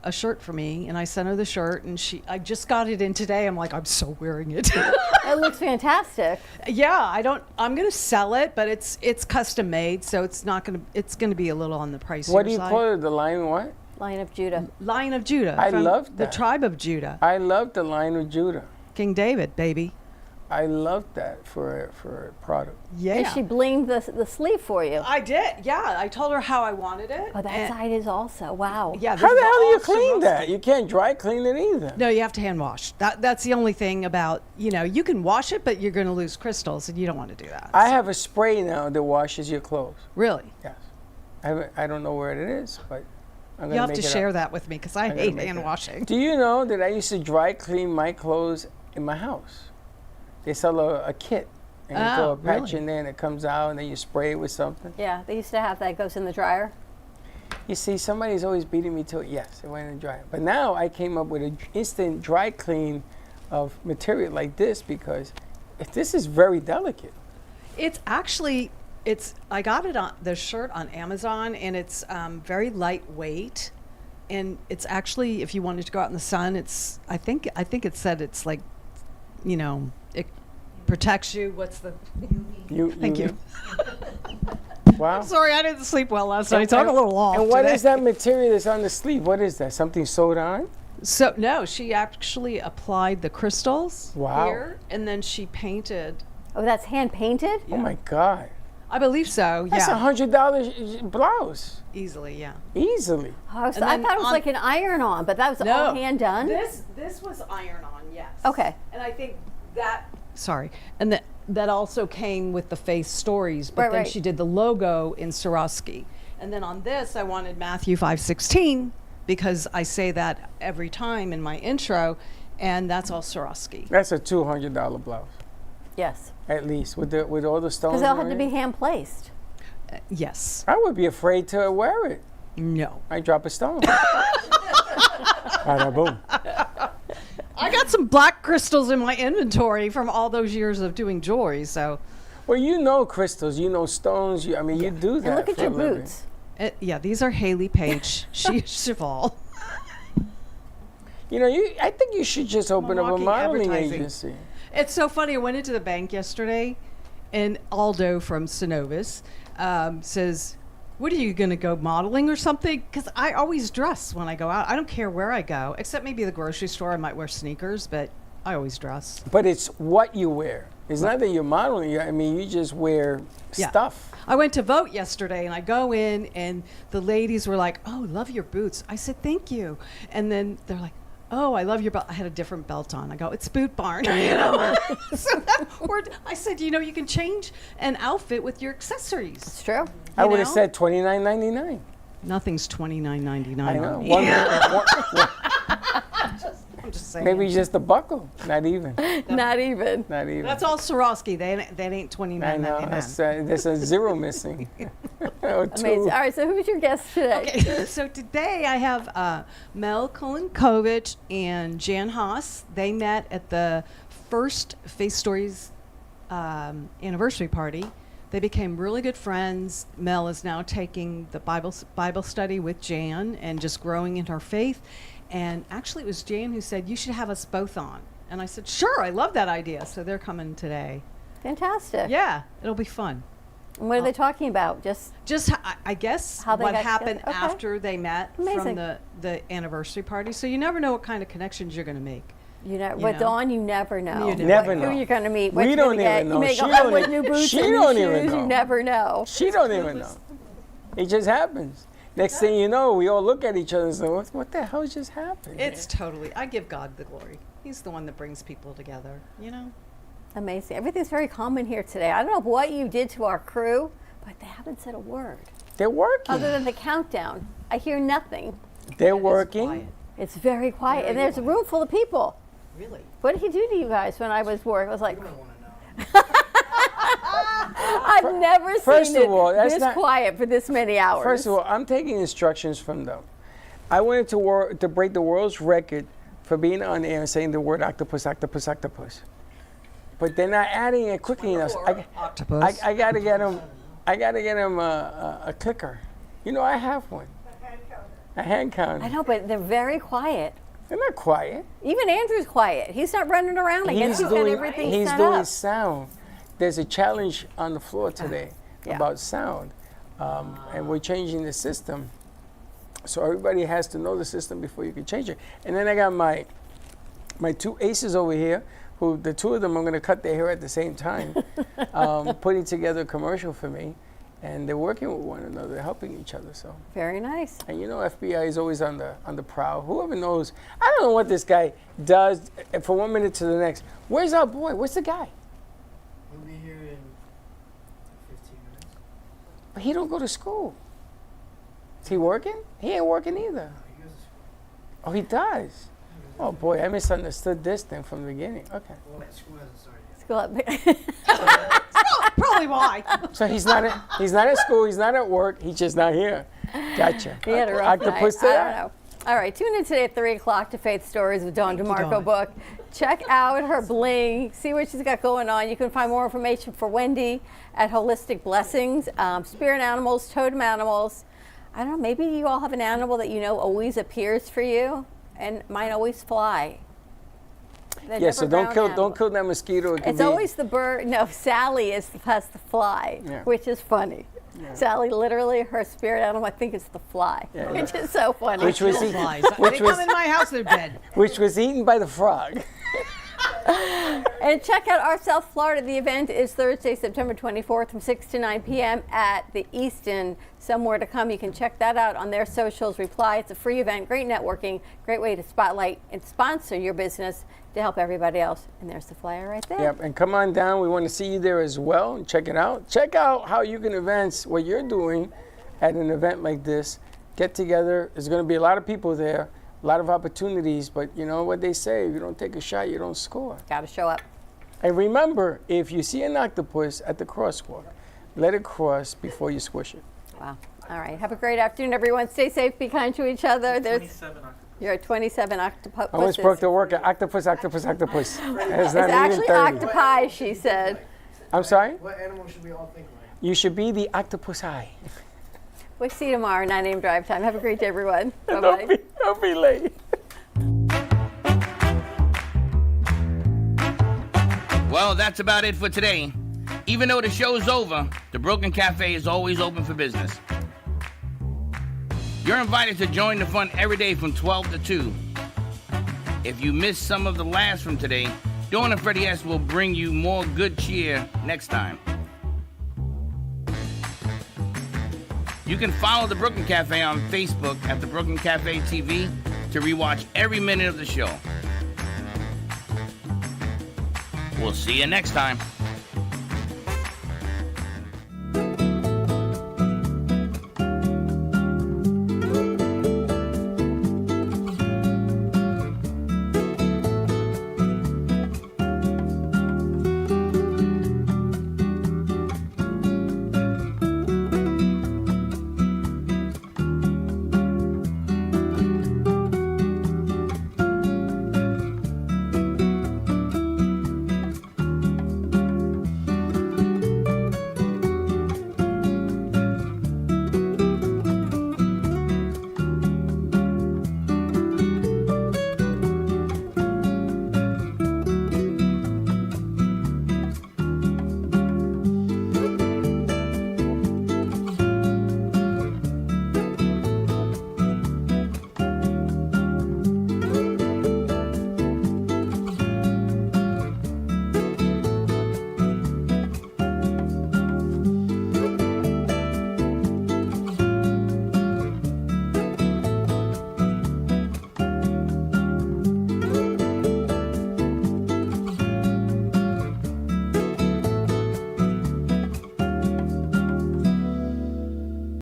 a shirt for me, and I sent her the shirt, and I just got it in today. I'm like, I'm so wearing it. It looks fantastic. Yeah, I'm gonna sell it, but it's custom made, so it's gonna be a little on the pricier side. What do you call it? The Lion what? Lion of Judah. Lion of Judah. I from love the that. tribe of Judah. I love the Lion of Judah. King David, baby. I love that for a product. Yeah. And she blinged the sleeve for you. I did. Yeah, I told her how I wanted it. Oh, that side is also. Wow. Yeah. How the hell do you also clean that? rusty. You can't dry clean it either. No, you have to hand wash. That's the only thing about, you can wash it, but you're going to lose crystals, and you don't want to do that. I have a spray now that washes your clothes. Really? Yes. I don't know where it is, but I'm gonna You have make to it share up. that with me because I I'm gonna hate make hand it up. washing. Do you know that I used to dry clean my clothes in my house? They sell a kit, and you throw a patch really? in there, and it comes out, and then you spray it with something. Yeah, they used to have that goes in the dryer. You see, somebody's always beating me to it. Yes, it went in the dryer. But now I came up with an instant dry clean of material like this because this is very delicate. It's actually, I got it on the shirt on Amazon, and it's very lightweight. And it's actually, if you wanted to go out in the sun, I think it said it's like, it protects you. What's the? Thank you. Wow. I'm sorry, I didn't sleep well last night, so I'm a little off. And what today. is that material that's on the sleeve? What is that? Something sewed on? So no, she actually applied the crystals Wow. here, and then she painted. Oh, that's hand painted? Oh my God. I believe so. That's yeah. $100 blouse. Easily, yeah. Easily. Oh, so I thought it was like an iron-on, but that was all hand done? This was iron-on, yes. Okay. And I think that, and that also came with the face stories, but then Right. she did the logo in Swarovski. And then on this, I wanted Matthew 5:16 because I say that every time in my intro, and that's all Swarovski. That's a $200 blouse. Yes. At least with all the stones. Because they'll have on to it. be hand placed. Yes. I would be afraid to wear it. No. I drop a stone. Bada boom. I got some black crystals in my inventory from all those years of doing jewelry, so. Well, you know crystals, you know stones. You do that. And look at for your a living. boots. Yeah, these are Haley Page. She is Cheval. I think you should just open up a walking modeling advertising. agency. It's so funny. I went into the bank yesterday, and Aldo from Synovus says, "What are you going to go modeling or something?" Because I always dress when I go out. I don't care where I go, except maybe the grocery store. I might wear sneakers, but I always dress. But it's what you wear. It's not that you're modeling. You just wear stuff. I went to vote yesterday, and I go in, and the ladies were like, "Oh, love your boots." I said, "Thank you," and then they're like, "Oh, I love your belt." I had a different belt on. I go, "It's Boot Barn." I said, you can change an outfit with your accessories. It's true. I would have said $29.99. Nothing's $29.99. I know. on me. I'm just saying. Maybe just a buckle. Not even. Not even. Not even. That's all Swarovski. That ain't I know. $29.99. There's a zero missing. Or two. Amazing. All right, so who's your guest today? Okay, so today I have Mel Kulinkovic and Jan Haas. They met at the first Face Stories anniversary party. They became really good friends. Mel is now taking the Bible study with Jan and just growing in her faith. And actually, it was Jan who said, "You should have us both on." And I said, "Sure, I love that idea." So they're coming today. Fantastic. Yeah, it'll be fun. And what are they talking about? Just I guess how they what got happened together? Okay. after they met Amazing. from the anniversary party. So you never know what kind of connections you're going to make. With Dawn, you never know. You do. Never know. Who you're going to meet. What We you're don't gonna even get. know. You may She go don't out with even- new boots she and new don't even shoes. know. You never know. She don't even know. It just happens. Next thing you know, we all look at each other and say, what the hell just happened? It's totally, I give God the glory. He's the one that brings people together, Amazing. Everything's very common here today. I don't know what you did to our crew, but they haven't said a word. They're working. Other than the countdown. I hear nothing. They're working. It's very quiet. And there's a room full of people. Really? What did he do to you guys when I was working? I was like, I've never First seen of all, it that's this not- quiet for this many hours. First of all, I'm taking instructions from them. I wanted to break the world's record for being on air and saying the word octopus, octopus, octopus. But they're not adding it quickly enough. Octopus. I gotta get him. I gotta get him a clicker. You know, I have one. A hand counter. I know, but they're very quiet. They're not quiet. Even Andrew's quiet. He's not running around. I guess he's got everything set up. He's doing sound. There's a challenge on the floor today about sound, and we're changing the system. So everybody has to know the system before you can change it. And then I got my two aces over here, who the two of them are going to cut their hair at the same time, putting together a commercial for me. And they're working with one another, helping each other. So very nice. And you know, FBI is always on the prowl. Whoever knows, I don't know what this guy does from 1 minute to the next. Where's our boy? Where's the guy? He'll be here in 15 minutes. But he don't go to school. Is he working? He ain't working either. No, he goes to school. Oh, he does. Oh boy, I misunderstood this thing from the beginning. Okay. Well, school hasn't started yet. School. Probably why. So he's not at school. He's not at work. He's just not here. Gotcha. He had a rough night. Octopus I don't know. All right, tune in today at 3 o'clock to Faith Stories with Dawn DeMarco book. Check out her bling. See what she's got going on. You can find more information for Wendy at Holistic Blessings, spirit animals, totem animals. I don't know, maybe you all have an animal that you know always appears for you, and mine always fly. Yeah, so don't kill that mosquito. It's always the bird. No, Sally has the fly, which is funny. Yeah. Sally, literally, her spirit animal, I think it's the fly, which is so funny. Which was they come in my house, they're dead. Which was eaten by the frog. And check out our South Florida. The event is Thursday, September 24th from 6 to 9 p.m. at the Easton. Somewhere to come. You can check that out on their socials. Reply. It's a free event. Great networking. Great way to spotlight and sponsor your business to help everybody else. And there's the flyer right there. Yep, and come on down. We want to see you there as well. And check it out. Check out how you can events, what you're doing at an event like this. Get together. There's going to be a lot of people there. A lot of opportunities, but you know what they say, if you don't take a shot, you don't score. Gotta show up. And remember, if you see an octopus at the crosswalk, let it cross before you squish it. Wow. All right. Have a great afternoon, everyone. Stay safe, be kind to each other. You're at 27 octopuses. I almost broke the work. Octopus, octopus, octopus. It's actually octopi, she said. I'm sorry? What animal should we all think like? You should be the octopus eye. We'll see you tomorrow, 9 a.m. drive time. Have a great day, everyone. Bye-bye. Don't be late. Well, that's about it for today. Even though the show's over, the Brooklyn Cafe is always open for business. You're invited to join the fun every day from 12 to 2. If you missed some of the laughs from today, Dawn and Freddie S. will bring you more good cheer next time. You can follow the Brooklyn Cafe on Facebook at the Brooklyn Cafe TV to rewatch every minute of the show. We'll see you next time.